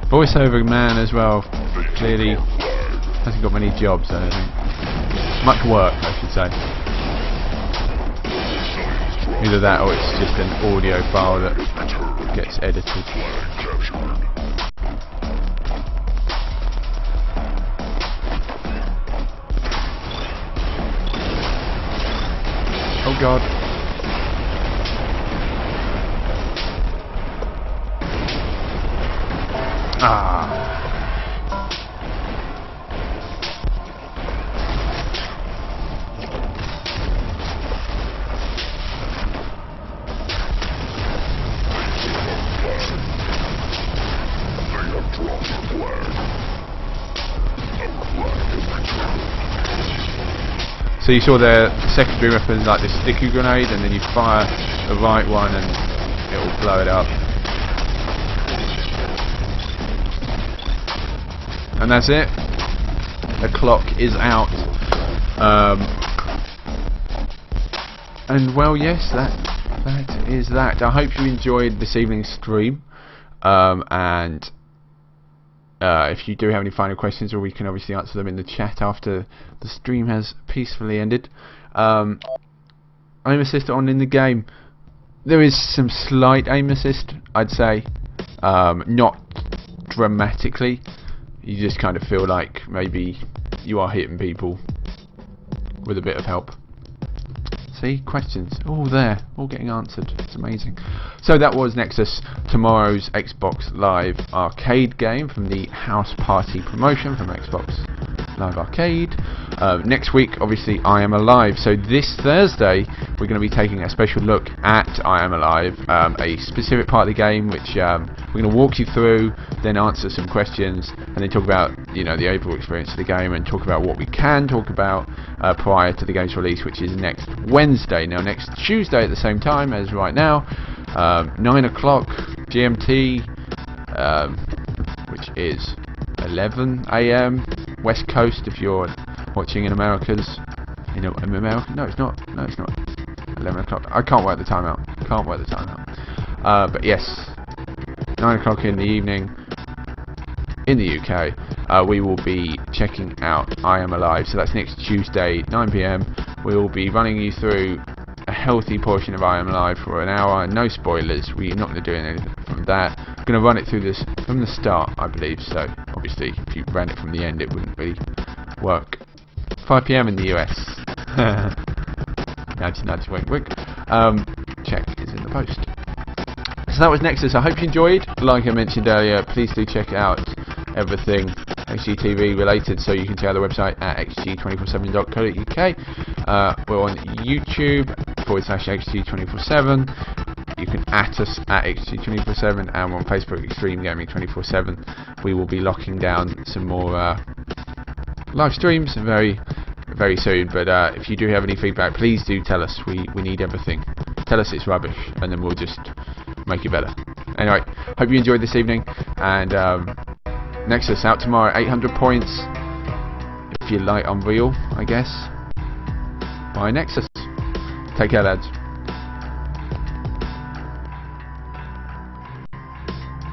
Voiceover man as well, clearly hasn't got many jobs, I don't think. Much work, I should say. Either that or it's just an audio file that gets edited. Oh god. Ah. So you saw the secondary weapon, like the sticky grenade, and then you fire the right one and it will blow it up. And that's it. The clock is out. And well, yes, that is that. I hope you enjoyed this evening's stream. And if you do have any final questions, or we can obviously answer them in the chat after the stream has peacefully ended. Aim assist on in the game. There is some slight aim assist, I'd say. Not dramatically. You just kind of feel like maybe you are hitting people with a bit of help. See, questions, all there, all getting answered. It's amazing. So that was Nexus, tomorrow's Xbox Live Arcade game from the House Party promotion from Xbox Live Arcade. Next week, obviously, I Am Alive. So this Thursday, we're going to be taking a special look at I Am Alive, a specific part of the game which we're going to walk you through, then answer some questions, and then talk about, you know, the overall experience of the game, and talk about what we can talk about prior to the game's release, which is next Wednesday. Now, next Tuesday at the same time as right now, 9 o'clock GMT, which is 11 AM West Coast if you're watching in America's. You know, in America? No, it's not. No, it's not. 11 o'clock. I can't work the time out. Can't work the time out. But yes, 9 o'clock in the evening in the UK, we will be checking out I Am Alive. So that's next Tuesday, 9 PM. We will be running you through a healthy portion of I Am Alive for an hour. No spoilers. We're not going to do anything from that. We're going to run it through this from the start, I believe. So obviously, if you ran it from the end, it wouldn't really work. 5 PM in the US. Nudge, nudge, wink, wink. Check is in the post. So that was Nexus. I hope you enjoyed. Like I mentioned earlier, please do check out everything XGTV related, so you can check out the website at xg247.co.uk. We're on YouTube /xg247. You can at us at xg247, and we're on Facebook Extreme Gaming 24/7. We will be locking down some more live streams very soon, but if you do have any feedback, please do tell us. We need everything. Tell us it's rubbish, and then we'll just make it better. Anyway, hope you enjoyed this evening, and Nexus out tomorrow, 800 points. If you like Unreal, I guess. Bye Nexus. Take care, lads.